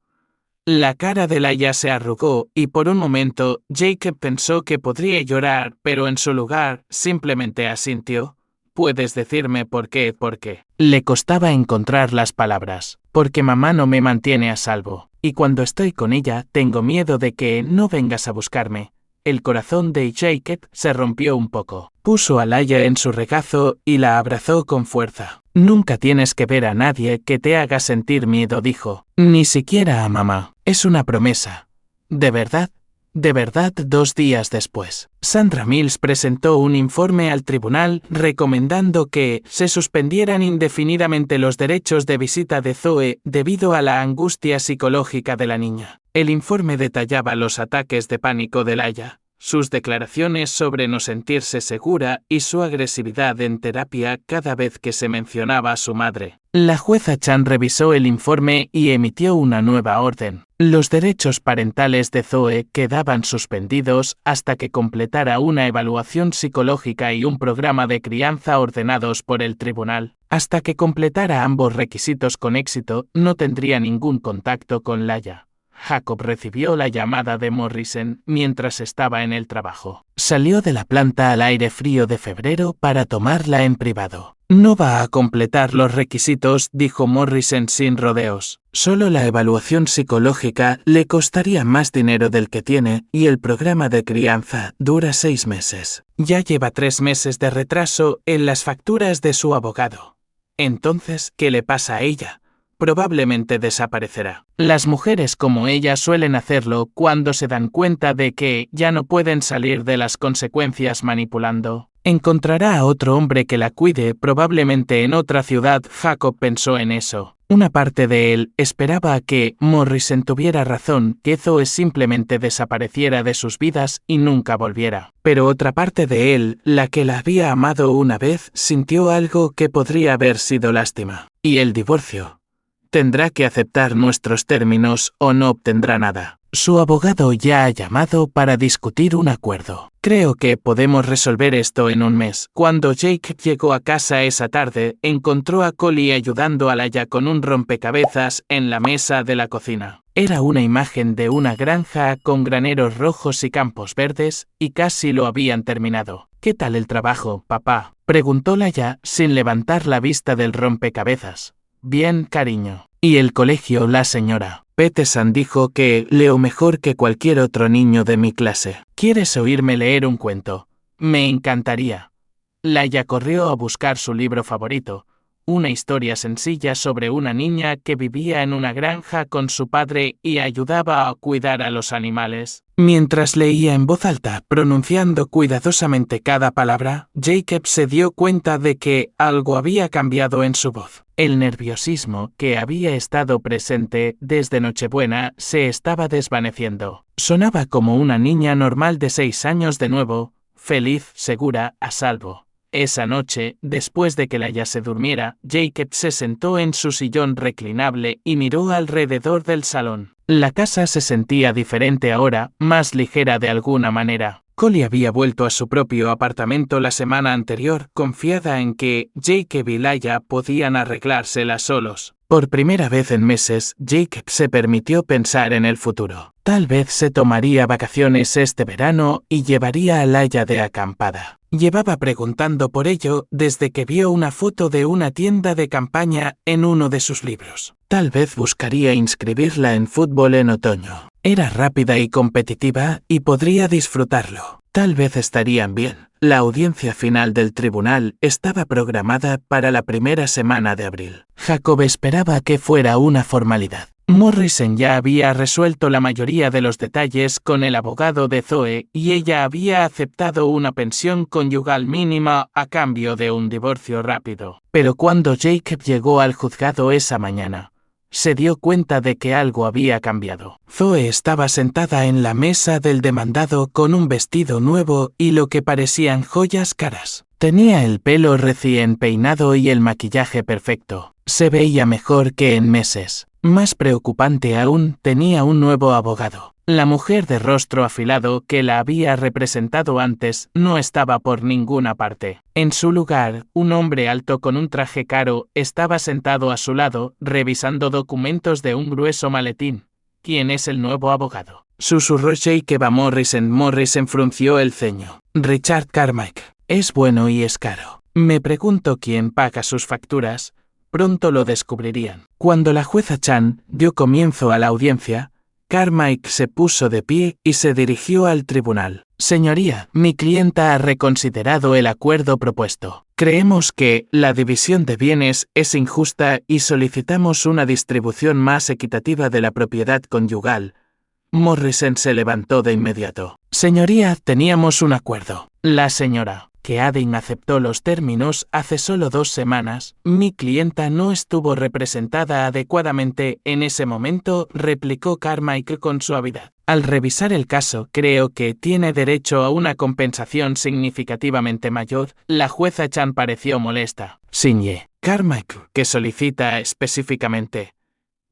La cara de Laia se arrugó y por un momento Jacob pensó que podría llorar, pero en su lugar simplemente asintió. ¿Puedes decirme por qué? ¿Por qué? Le costaba encontrar las palabras. Porque mamá no me mantiene a salvo, y cuando estoy con ella tengo miedo de que no vengas a buscarme. El corazón de Jacob se rompió un poco. Puso a Laia en su regazo y la abrazó con fuerza. Nunca tienes que ver a nadie que te haga sentir miedo, dijo. Ni siquiera a mamá. Es una promesa. ¿De verdad? De verdad. 2 días después, Sandra Mills presentó un informe al tribunal recomendando que se suspendieran indefinidamente los derechos de visita de Zoe debido a la angustia psicológica de la niña. El informe detallaba los ataques de pánico de Laia, sus declaraciones sobre no sentirse segura y su agresividad en terapia cada vez que se mencionaba a su madre. La jueza Chan revisó el informe y emitió una nueva orden. Los derechos parentales de Zoe quedaban suspendidos hasta que completara una evaluación psicológica y un programa de crianza ordenados por el tribunal. Hasta que completara ambos requisitos con éxito, no tendría ningún contacto con Laya. Jacob recibió la llamada de Morrison mientras estaba en el trabajo. Salió de la planta al aire frío de febrero para tomarla en privado. No va a completar los requisitos, dijo Morrison sin rodeos. Solo la evaluación psicológica le costaría más dinero del que tiene y el programa de crianza dura 6 meses. Ya lleva 3 meses de retraso en las facturas de su abogado. Entonces, ¿qué le pasa a ella? Probablemente desaparecerá. Las mujeres como ella suelen hacerlo cuando se dan cuenta de que ya no pueden salir de las consecuencias manipulando. Encontrará a otro hombre que la cuide, probablemente en otra ciudad. Jacob pensó en eso. Una parte de él esperaba que Morrison tuviera razón, que Zoe simplemente desapareciera de sus vidas y nunca volviera. Pero otra parte de él, la que la había amado una vez, sintió algo que podría haber sido lástima. Y el divorcio. Tendrá que aceptar nuestros términos o no obtendrá nada. Su abogado ya ha llamado para discutir un acuerdo. Creo que podemos resolver esto en un mes. Cuando Jake llegó a casa esa tarde, encontró a Collie ayudando a Laya con un rompecabezas en la mesa de la cocina. Era una imagen de una granja con graneros rojos y campos verdes, y casi lo habían terminado. ¿Qué tal el trabajo, papá?, preguntó Laya sin levantar la vista del rompecabezas. Bien, cariño. ¿Y el colegio, la señora Peterson dijo que leo mejor que cualquier otro niño de mi clase? ¿Quieres oírme leer un cuento? Me encantaría. Laya corrió a buscar su libro favorito, una historia sencilla sobre una niña que vivía en una granja con su padre y ayudaba a cuidar a los animales. Mientras leía en voz alta, pronunciando cuidadosamente cada palabra, Jacob se dio cuenta de que algo había cambiado en su voz. El nerviosismo que había estado presente desde Nochebuena se estaba desvaneciendo. Sonaba como una niña normal de 6 años de nuevo, feliz, segura, a salvo. Esa noche, después de que Laya se durmiera, Jacob se sentó en su sillón reclinable y miró alrededor del salón. La casa se sentía diferente ahora, más ligera de alguna manera. Collie había vuelto a su propio apartamento la semana anterior, confiada en que Jacob y Laya podían arreglársela solos. Por primera vez en meses, Jacob se permitió pensar en el futuro. Tal vez se tomaría vacaciones este verano y llevaría a Laya de acampada. Llevaba preguntando por ello desde que vio una foto de una tienda de campaña en uno de sus libros. Tal vez buscaría inscribirla en fútbol en otoño. Era rápida y competitiva y podría disfrutarlo. Tal vez estarían bien. La audiencia final del tribunal estaba programada para la primera semana de abril. Jacob esperaba que fuera una formalidad. Morrison ya había resuelto la mayoría de los detalles con el abogado de Zoe y ella había aceptado una pensión conyugal mínima a cambio de un divorcio rápido. Pero cuando Jacob llegó al juzgado esa mañana, se dio cuenta de que algo había cambiado. Zoe estaba sentada en la mesa del demandado con un vestido nuevo y lo que parecían joyas caras. Tenía el pelo recién peinado y el maquillaje perfecto. Se veía mejor que en meses. Más preocupante aún, tenía un nuevo abogado. La mujer de rostro afilado que la había representado antes no estaba por ninguna parte. En su lugar, un hombre alto con un traje caro estaba sentado a su lado, revisando documentos de un grueso maletín. ¿Quién es el nuevo abogado?, susurró Jacob a Morrison. Morrison frunció el ceño. Richard Carmack. Es bueno y es caro. Me pregunto quién paga sus facturas. Pronto lo descubrirían. Cuando la jueza Chan dio comienzo a la audiencia, Carmack se puso de pie y se dirigió al tribunal. Señoría, mi clienta ha reconsiderado el acuerdo propuesto. Creemos que la división de bienes es injusta y solicitamos una distribución más equitativa de la propiedad conyugal. Morrison se levantó de inmediato. Señoría, teníamos un acuerdo. La señora que Adin aceptó los términos hace solo 2 semanas. Mi clienta no estuvo representada adecuadamente en ese momento, replicó Carmichael con suavidad. Al revisar el caso, creo que tiene derecho a una compensación significativamente mayor. La jueza Chan pareció molesta. Sinye. Carmichael, que solicita específicamente.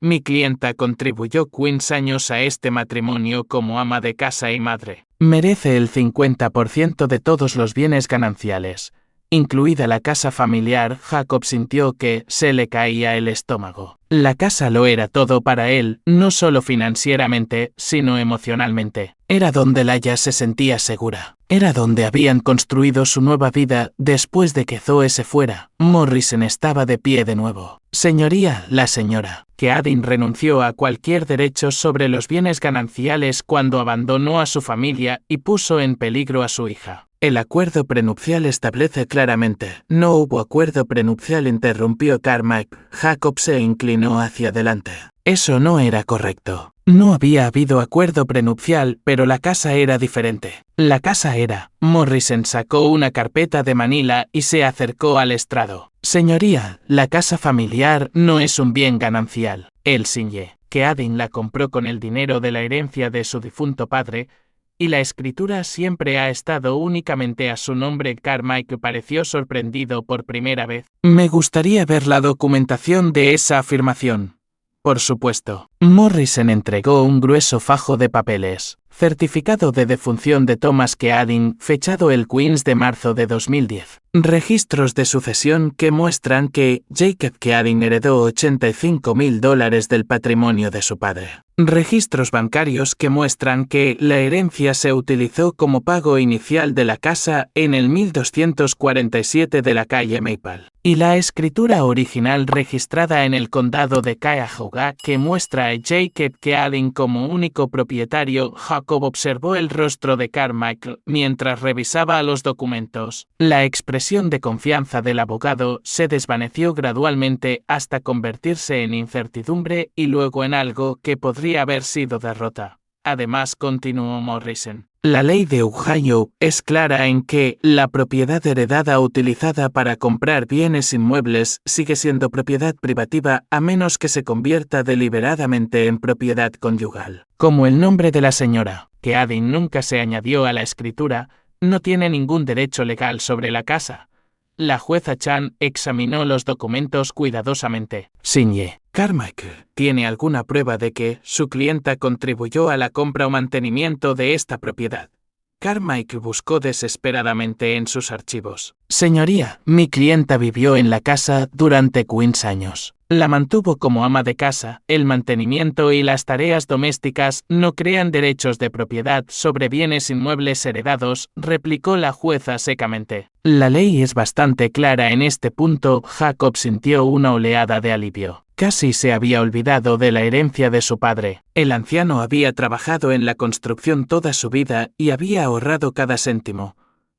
Mi clienta contribuyó 15 años a este matrimonio como ama de casa y madre. Merece el 50% de todos los bienes gananciales, incluida la casa familiar. Jacob sintió que se le caía el estómago. La casa lo era todo para él, no solo financieramente, sino emocionalmente. Era donde Laia se sentía segura. Era donde habían construido su nueva vida después de que Zoe se fuera. Morrison estaba de pie de nuevo. Señoría, la señora, que Adin renunció a cualquier derecho sobre los bienes gananciales cuando abandonó a su familia y puso en peligro a su hija. El acuerdo prenupcial establece claramente. No hubo acuerdo prenupcial, interrumpió Carmichael. Jacob se inclinó hacia adelante. Eso no era correcto. No había habido acuerdo prenupcial, pero la casa era diferente. La casa era. Morrison sacó una carpeta de Manila y se acercó al estrado. Señoría, la casa familiar no es un bien ganancial. El Sinye, que Adin la compró con el dinero de la herencia de su difunto padre, y la escritura siempre ha estado únicamente a su nombre. Carmichael pareció sorprendido por primera vez. Me gustaría ver la documentación de esa afirmación. Por supuesto. Morrison entregó un grueso fajo de papeles. Certificado de defunción de Thomas Keading, fechado el 15 de marzo de 2010. Registros de sucesión que muestran que Jacob Keading heredó $85,000 del patrimonio de su padre. Registros bancarios que muestran que la herencia se utilizó como pago inicial de la casa en el 1247 de la calle Maple. Y la escritura original registrada en el condado de Cuyahoga que muestra a Jacob Keading como único propietario. Jacob observó el rostro de Carmichael mientras revisaba los documentos. La expresión de confianza del abogado se desvaneció gradualmente hasta convertirse en incertidumbre y luego en algo que podría haber sido derrota. Además, continuó Morrison, la ley de Ohio es clara en que la propiedad heredada utilizada para comprar bienes inmuebles sigue siendo propiedad privativa a menos que se convierta deliberadamente en propiedad conyugal. Como el nombre de la señora, que Adin nunca se añadió a la escritura, no tiene ningún derecho legal sobre la casa. La jueza Chan examinó los documentos cuidadosamente. Sinye. Carmichael, ¿tiene alguna prueba de que su clienta contribuyó a la compra o mantenimiento de esta propiedad? Carmichael buscó desesperadamente en sus archivos. Señoría, mi clienta vivió en la casa durante 15 años. La mantuvo como ama de casa. El mantenimiento y las tareas domésticas no crean derechos de propiedad sobre bienes inmuebles heredados, replicó la jueza secamente. La ley es bastante clara en este punto. Jacob sintió una oleada de alivio. Casi se había olvidado de la herencia de su padre. El anciano había trabajado en la construcción toda su vida y había ahorrado cada céntimo,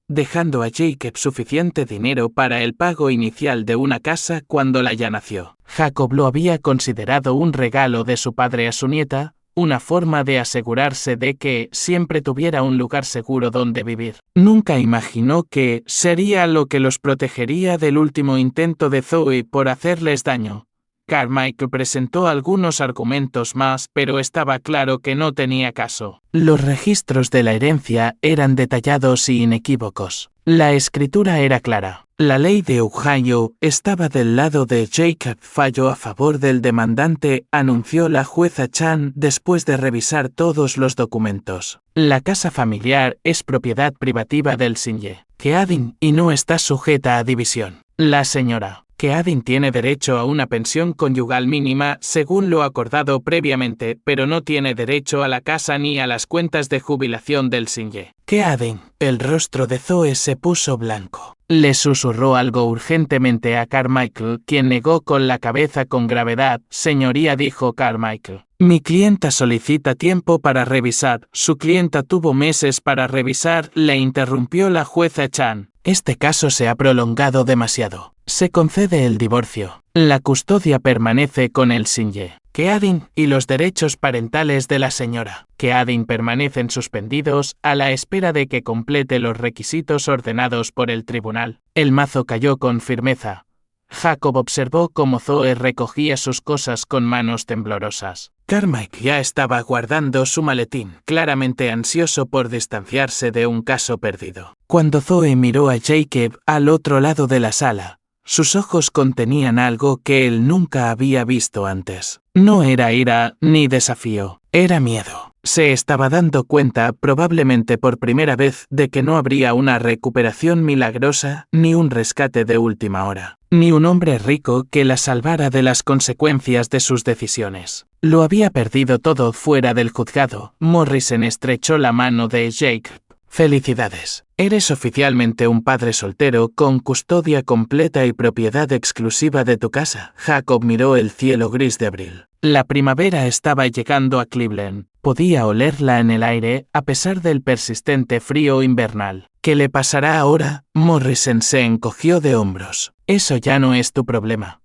dejando a Jacob suficiente dinero para el pago inicial de una casa cuando Laia nació. Jacob lo había considerado un regalo de su padre a su nieta, una forma de asegurarse de que siempre tuviera un lugar seguro donde vivir. Nunca imaginó que sería lo que los protegería del último intento de Zoe por hacerles daño. Carmichael presentó algunos argumentos más, pero estaba claro que no tenía caso. Los registros de la herencia eran detallados y inequívocos. La escritura era clara. La ley de Ohio estaba del lado de Jacob. Falló a favor del demandante, anunció la jueza Chan después de revisar todos los documentos. La casa familiar es propiedad privativa del Sinye, Keading, y no está sujeta a división. La señora Keading tiene derecho a una pensión conyugal mínima según lo acordado previamente, pero no tiene derecho a la casa ni a las cuentas de jubilación del Sinye. Keading. El rostro de Zoe se puso blanco. Le susurró algo urgentemente a Carmichael, quien negó con la cabeza con gravedad. Señoría, dijo Carmichael. Mi clienta solicita tiempo para revisar. Su clienta tuvo meses para revisar, le interrumpió la jueza Chan. Este caso se ha prolongado demasiado. Se concede el divorcio. La custodia permanece con el Sinye. Keadin y los derechos parentales de la señora. Keadin permanecen suspendidos a la espera de que complete los requisitos ordenados por el tribunal. El mazo cayó con firmeza. Jacob observó cómo Zoe recogía sus cosas con manos temblorosas. Carmike ya estaba guardando su maletín, claramente ansioso por distanciarse de un caso perdido. Cuando Zoe miró a Jacob al otro lado de la sala, sus ojos contenían algo que él nunca había visto antes. No era ira ni desafío, era miedo. Se estaba dando cuenta, probablemente por primera vez, de que no habría una recuperación milagrosa, ni un rescate de última hora, ni un hombre rico que la salvara de las consecuencias de sus decisiones. Lo había perdido todo fuera del juzgado. Morrison estrechó la mano de Jacob. Felicidades. Eres oficialmente un padre soltero con custodia completa y propiedad exclusiva de tu casa. Jacob miró el cielo gris de abril. La primavera estaba llegando a Cleveland. Podía olerla en el aire a pesar del persistente frío invernal. ¿Qué le pasará ahora? Morrison se encogió de hombros. Eso ya no es tu problema.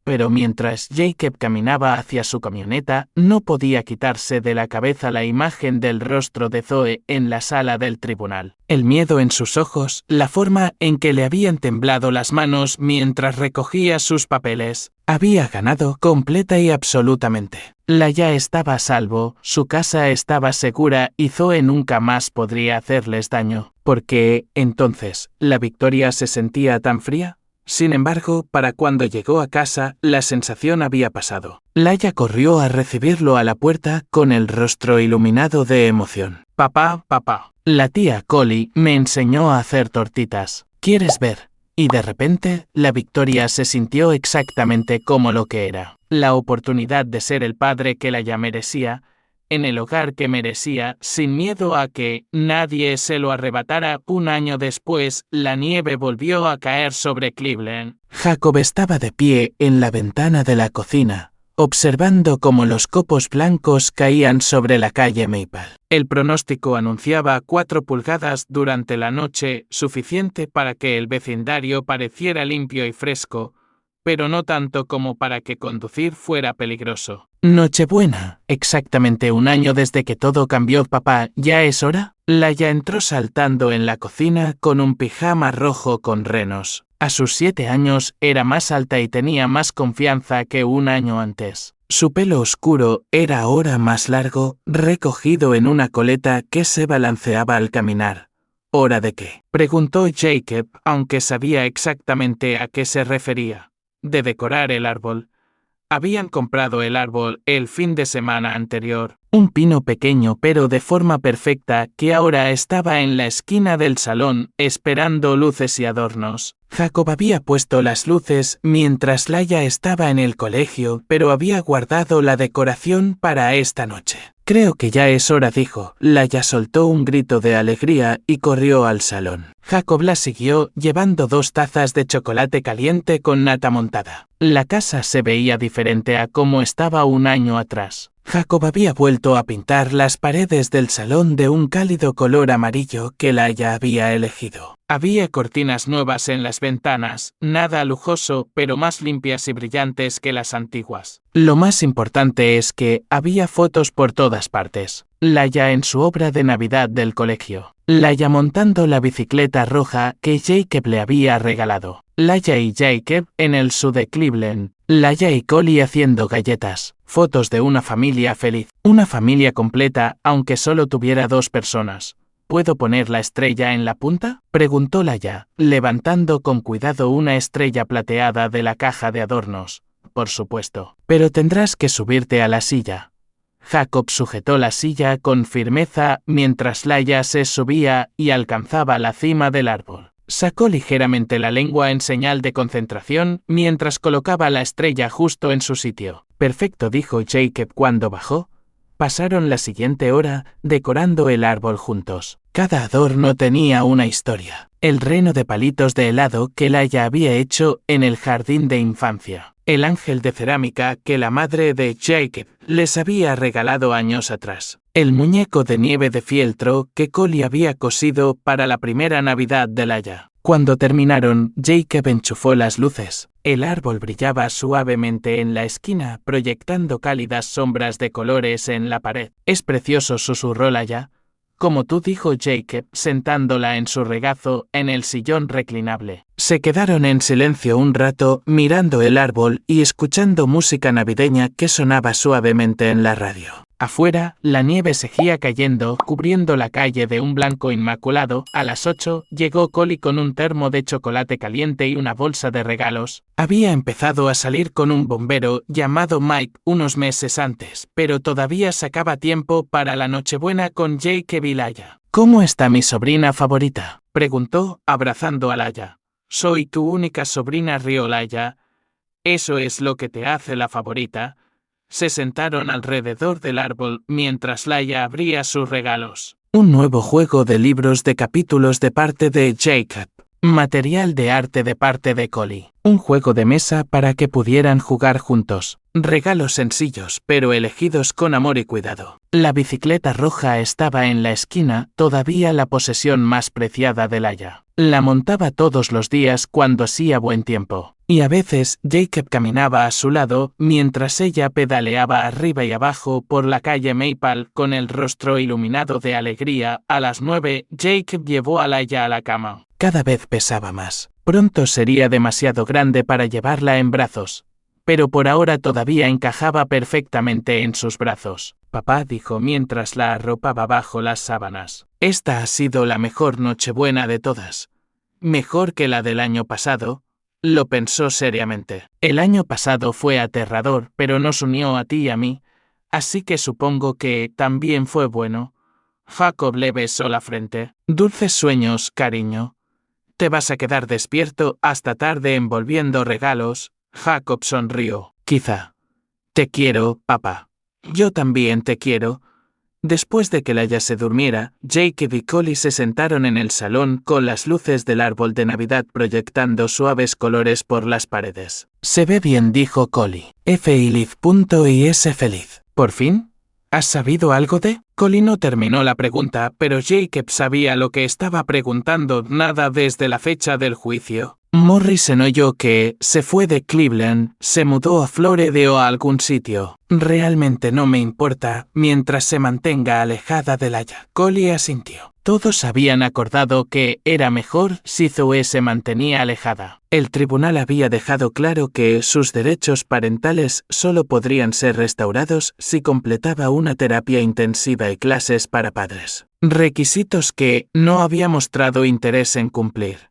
Pero mientras Jacob caminaba hacia su camioneta, no podía quitarse de la cabeza la imagen del rostro de Zoe en la sala del tribunal. El miedo en sus ojos, la forma en que le habían temblado las manos mientras recogía sus papeles. Había ganado completa y absolutamente. Laia estaba a salvo, su casa estaba segura y Zoe nunca más podría hacerles daño. ¿Por qué, entonces, la victoria se sentía tan fría? Sin embargo, para cuando llegó a casa, la sensación había pasado. Laia corrió a recibirlo a la puerta con el rostro iluminado de emoción. Papá, la tía Collie me enseñó a hacer tortitas. ¿Quieres ver? Y de repente, la victoria se sintió exactamente como lo que era. La oportunidad de ser el padre que Laia merecía, en el hogar que merecía, sin miedo a que nadie se lo arrebatara. Un año después, la nieve volvió a caer sobre Cleveland. Jacob estaba de pie en la ventana de la cocina, observando cómo los copos blancos caían sobre la calle Maple. El pronóstico anunciaba 4 pulgadas durante la noche, suficiente para que el vecindario pareciera limpio y fresco, pero no tanto como para que conducir fuera peligroso. Nochebuena, exactamente un año desde que todo cambió. Papá, ¿ya es hora? Laia entró saltando en la cocina con un pijama rojo con renos. A sus 7 años era más alta y tenía más confianza que un año antes. Su pelo oscuro era ahora más largo, recogido en una coleta que se balanceaba al caminar. ¿Hora de qué?, preguntó Jacob, aunque sabía exactamente a qué se refería. De decorar el árbol. Habían comprado el árbol el fin de semana anterior. Un pino pequeño pero de forma perfecta que ahora estaba en la esquina del salón esperando luces y adornos. Jacob había puesto las luces mientras Laia estaba en el colegio, pero había guardado la decoración para esta noche. Creo que ya es hora, dijo. Laia soltó un grito de alegría y corrió al salón. Jacob la siguió, llevando 2 tazas de chocolate caliente con nata montada. La casa se veía diferente a como estaba un año atrás. Jacob había vuelto a pintar las paredes del salón de un cálido color amarillo que Laia había elegido. Había cortinas nuevas en las ventanas, nada lujoso, pero más limpias y brillantes que las antiguas. Lo más importante es que había fotos por todas partes. Laia en su obra de Navidad del colegio. Laia montando la bicicleta roja que Jacob le había regalado. Laia y Jacob en el sur de Cleveland. Laia y Collie haciendo galletas. Fotos de una familia feliz. Una familia completa, aunque solo tuviera 2 personas. ¿Puedo poner la estrella en la punta?, preguntó Laia, levantando con cuidado una estrella plateada de la caja de adornos. Por supuesto. Pero tendrás que subirte a la silla. Jacob sujetó la silla con firmeza mientras Laia se subía y alcanzaba la cima del árbol. Sacó ligeramente la lengua en señal de concentración mientras colocaba la estrella justo en su sitio. Perfecto, dijo Jacob cuando bajó. Pasaron la siguiente hora decorando el árbol juntos. Cada adorno tenía una historia. El reno de palitos de helado que Laia había hecho en el jardín de infancia. El ángel de cerámica que la madre de Jacob les había regalado años atrás. El muñeco de nieve de fieltro que Collie había cosido para la primera Navidad de Laia. Cuando terminaron, Jacob enchufó las luces. El árbol brillaba suavemente en la esquina, proyectando cálidas sombras de colores en la pared. «Es precioso», susurró Laia. «Como tú», dijo Jacob, sentándola en su regazo, en el sillón reclinable. Se quedaron en silencio un rato, mirando el árbol y escuchando música navideña que sonaba suavemente en la radio. Afuera, la nieve seguía cayendo, cubriendo la calle de un blanco inmaculado. A las 8, llegó Collie con un termo de chocolate caliente y una bolsa de regalos. Había empezado a salir con un bombero llamado Mike unos meses antes, pero todavía sacaba tiempo para la Nochebuena con Jacob y Laia. «¿Cómo está mi sobrina favorita?», preguntó, abrazando a Laia. «Soy tu única sobrina», rió Laia. «¿Eso es lo que te hace la favorita?». Se sentaron alrededor del árbol mientras Laia abría sus regalos. Un nuevo juego de libros de capítulos de parte de Jacob. Material de arte de parte de Collie. Un juego de mesa para que pudieran jugar juntos. Regalos sencillos, pero elegidos con amor y cuidado. La bicicleta roja estaba en la esquina, todavía la posesión más preciada de Laia. La montaba todos los días cuando hacía buen tiempo. Y a veces Jacob caminaba a su lado mientras ella pedaleaba arriba y abajo por la calle Maple con el rostro iluminado de alegría. A las 9, Jacob llevó a Laia a la cama. Cada vez pesaba más. Pronto sería demasiado grande para llevarla en brazos, pero por ahora todavía encajaba perfectamente en sus brazos. «Papá», dijo mientras la arropaba bajo las sábanas. «Esta ha sido la mejor Nochebuena de todas. Mejor que la del año pasado». Lo pensó seriamente. «El año pasado fue aterrador, pero nos unió a ti y a mí, así que supongo que también fue bueno». Jacob le besó la frente. «Dulces sueños, cariño. Te vas a quedar despierto hasta tarde envolviendo regalos». Jacob sonrió. «Quizá». «Te quiero, papá». «Yo también te quiero». Después de que Laia se durmiera, Jacob y Collie se sentaron en el salón con las luces del árbol de Navidad proyectando suaves colores por las paredes. «Se ve bien», dijo Collie. «Feliz.is feliz». «¿Por fin? ¿Has sabido algo de...?» Collie no terminó la pregunta, pero Jacob sabía lo que estaba preguntando. Nada desde la fecha del juicio. Morrison oyó que se fue de Cleveland, se mudó a Florida o a algún sitio. «Realmente no me importa, mientras se mantenga alejada de Laia». Collie asintió. Todos habían acordado que era mejor si Zoe se mantenía alejada. El tribunal había dejado claro que sus derechos parentales solo podrían ser restaurados si completaba una terapia intensiva y clases para padres. Requisitos que no había mostrado interés en cumplir.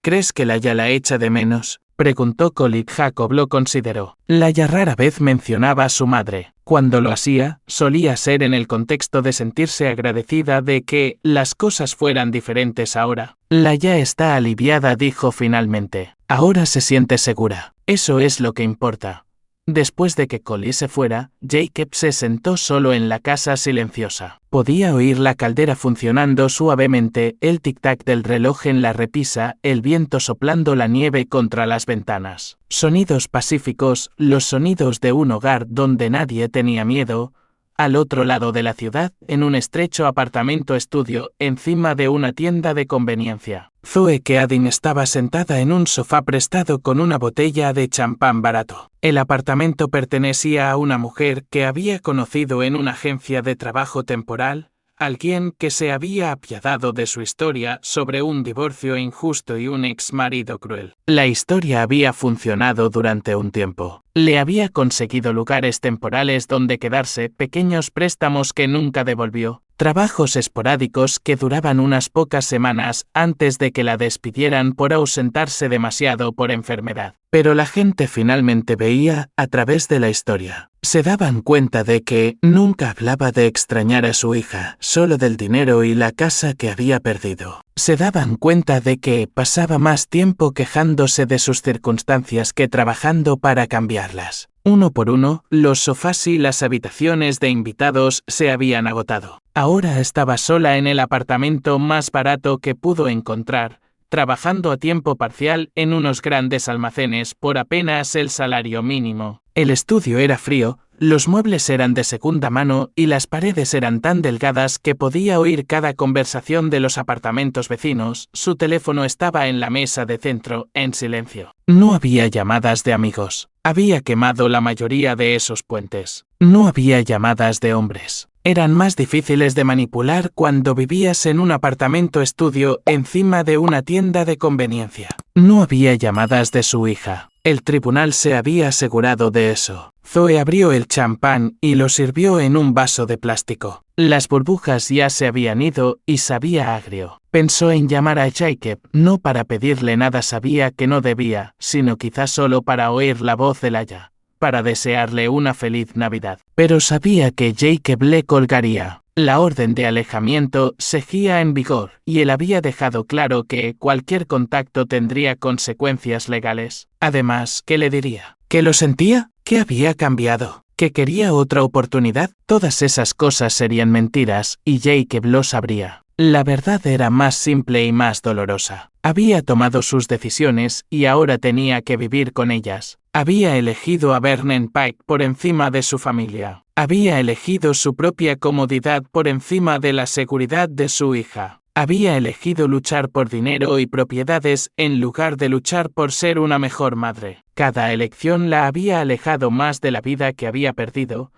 «¿Crees que Laia la echa de menos?», preguntó Collie. Jacob lo consideró. Laia rara vez mencionaba a su madre. Cuando lo hacía, solía ser en el contexto de sentirse agradecida de que las cosas fueran diferentes ahora. «Laia está aliviada», dijo finalmente. «Ahora se siente segura. Eso es lo que importa». Después de que Collie se fuera, Jacob se sentó solo en la casa silenciosa. Podía oír la caldera funcionando suavemente, el tic-tac del reloj en la repisa, el viento soplando la nieve contra las ventanas. Sonidos pacíficos, los sonidos de un hogar donde nadie tenía miedo. Al otro lado de la ciudad, en un estrecho apartamento estudio, encima de una tienda de conveniencia. Zoe Keadin estaba sentada en un sofá prestado con una botella de champán barato. El apartamento pertenecía a una mujer que había conocido en una agencia de trabajo temporal, alguien que se había apiadado de su historia sobre un divorcio injusto y un ex marido cruel. La historia había funcionado durante un tiempo. Le había conseguido lugares temporales donde quedarse, pequeños préstamos que nunca devolvió, trabajos esporádicos que duraban unas pocas semanas antes de que la despidieran por ausentarse demasiado por enfermedad. Pero la gente finalmente veía a través de la historia. Se daban cuenta de que nunca hablaba de extrañar a su hija, solo del dinero y la casa que había perdido. Se daban cuenta de que pasaba más tiempo quejándose de sus circunstancias que trabajando para cambiarlas. Uno por uno, los sofás y las habitaciones de invitados se habían agotado. Ahora estaba sola en el apartamento más barato que pudo encontrar, trabajando a tiempo parcial en unos grandes almacenes por apenas el salario mínimo. El estudio era frío, Los muebles eran de segunda mano y las paredes eran tan delgadas que podía oír cada conversación de los apartamentos vecinos. Su teléfono estaba en la mesa de centro, en silencio. No había llamadas de amigos. Había quemado la mayoría de esos puentes. No había llamadas de hombres. Eran más difíciles de manipular cuando vivías en un apartamento estudio encima de una tienda de conveniencia. No había llamadas de su hija. El tribunal se había asegurado de eso. Zoe abrió el champán y lo sirvió en un vaso de plástico. Las burbujas ya se habían ido y sabía agrio. Pensó en llamar a Jacob, no para pedirle nada, sabía que no debía, sino quizás solo para oír la voz de Laia, para desearle una feliz Navidad. Pero sabía que Jacob le colgaría. La orden de alejamiento seguía en vigor y él había dejado claro que cualquier contacto tendría consecuencias legales. Además, ¿qué le diría? ¿Que lo sentía? ¿Que había cambiado? ¿Que quería otra oportunidad? Todas esas cosas serían mentiras y Jacob lo sabría. La verdad era más simple y más dolorosa. Había tomado sus decisiones y ahora tenía que vivir con ellas. Había elegido a Vernon Pike por encima de su familia. Había elegido su propia comodidad por encima de la seguridad de su hija. Había elegido luchar por dinero y propiedades en lugar de luchar por ser una mejor madre. Cada elección la había alejado más de la vida que había perdido,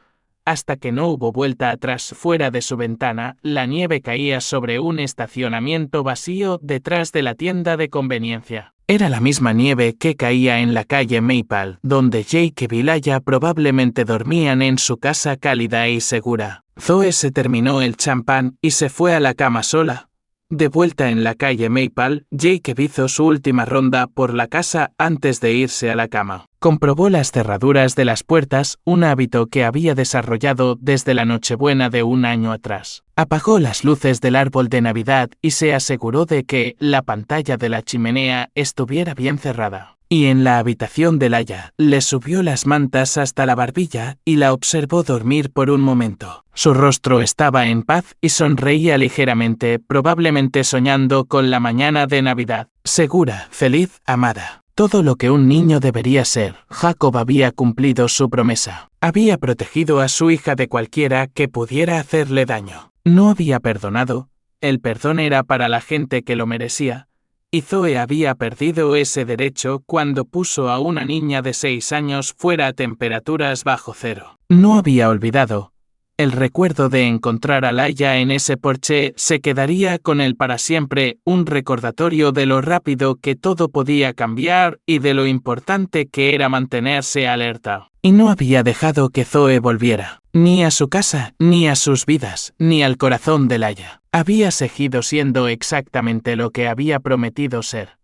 hasta que no hubo vuelta atrás. Fuera de su ventana, la nieve caía sobre un estacionamiento vacío detrás de la tienda de conveniencia. Era la misma nieve que caía en la calle Maple, donde Jacob y Laia probablemente dormían en su casa cálida y segura. Zoe se terminó el champán y se fue a la cama sola. De vuelta en la calle Maple, Jacob hizo su última ronda por la casa antes de irse a la cama. Comprobó las cerraduras de las puertas, un hábito que había desarrollado desde la Nochebuena de un año atrás. Apagó las luces del árbol de Navidad y se aseguró de que la pantalla de la chimenea estuviera bien cerrada. Y en la habitación de Laia, le subió las mantas hasta la barbilla y la observó dormir por un momento. Su rostro estaba en paz y sonreía ligeramente, probablemente soñando con la mañana de Navidad. Segura, feliz, amada. Todo lo que un niño debería ser. Jacob había cumplido su promesa. Había protegido a su hija de cualquiera que pudiera hacerle daño. No había perdonado. El perdón era para la gente que lo merecía. Y Zoe había perdido ese derecho cuando puso a una niña de 6 años fuera a temperaturas bajo cero. No había olvidado. El recuerdo de encontrar a Laia en ese porche se quedaría con él para siempre, un recordatorio de lo rápido que todo podía cambiar y de lo importante que era mantenerse alerta. Y no había dejado que Zoe volviera, ni a su casa, ni a sus vidas, ni al corazón de Laia. Había seguido siendo exactamente lo que había prometido ser.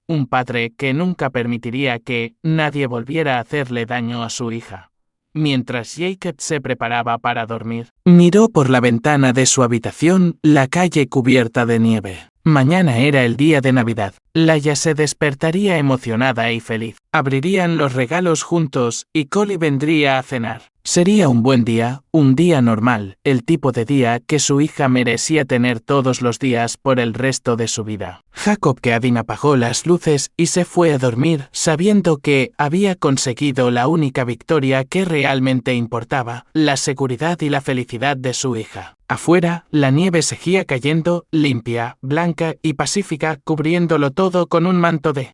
Un padre que nunca permitiría que nadie volviera a hacerle daño a su hija. Mientras Jacob se preparaba para dormir, miró por la ventana de su habitación la calle cubierta de nieve. Mañana era el día de Navidad. Laia se despertaría emocionada y feliz. Abrirían los regalos juntos y Collie vendría a cenar. Sería un buen día, un día normal, el tipo de día que su hija merecía tener todos los días por el resto de su vida. Jacob Keadin apagó las luces y se fue a dormir, sabiendo que había conseguido la única victoria que realmente importaba, la seguridad y la felicidad de su hija. Afuera, la nieve seguía cayendo, limpia, blanca y pacífica, cubriéndolo todo con un manto de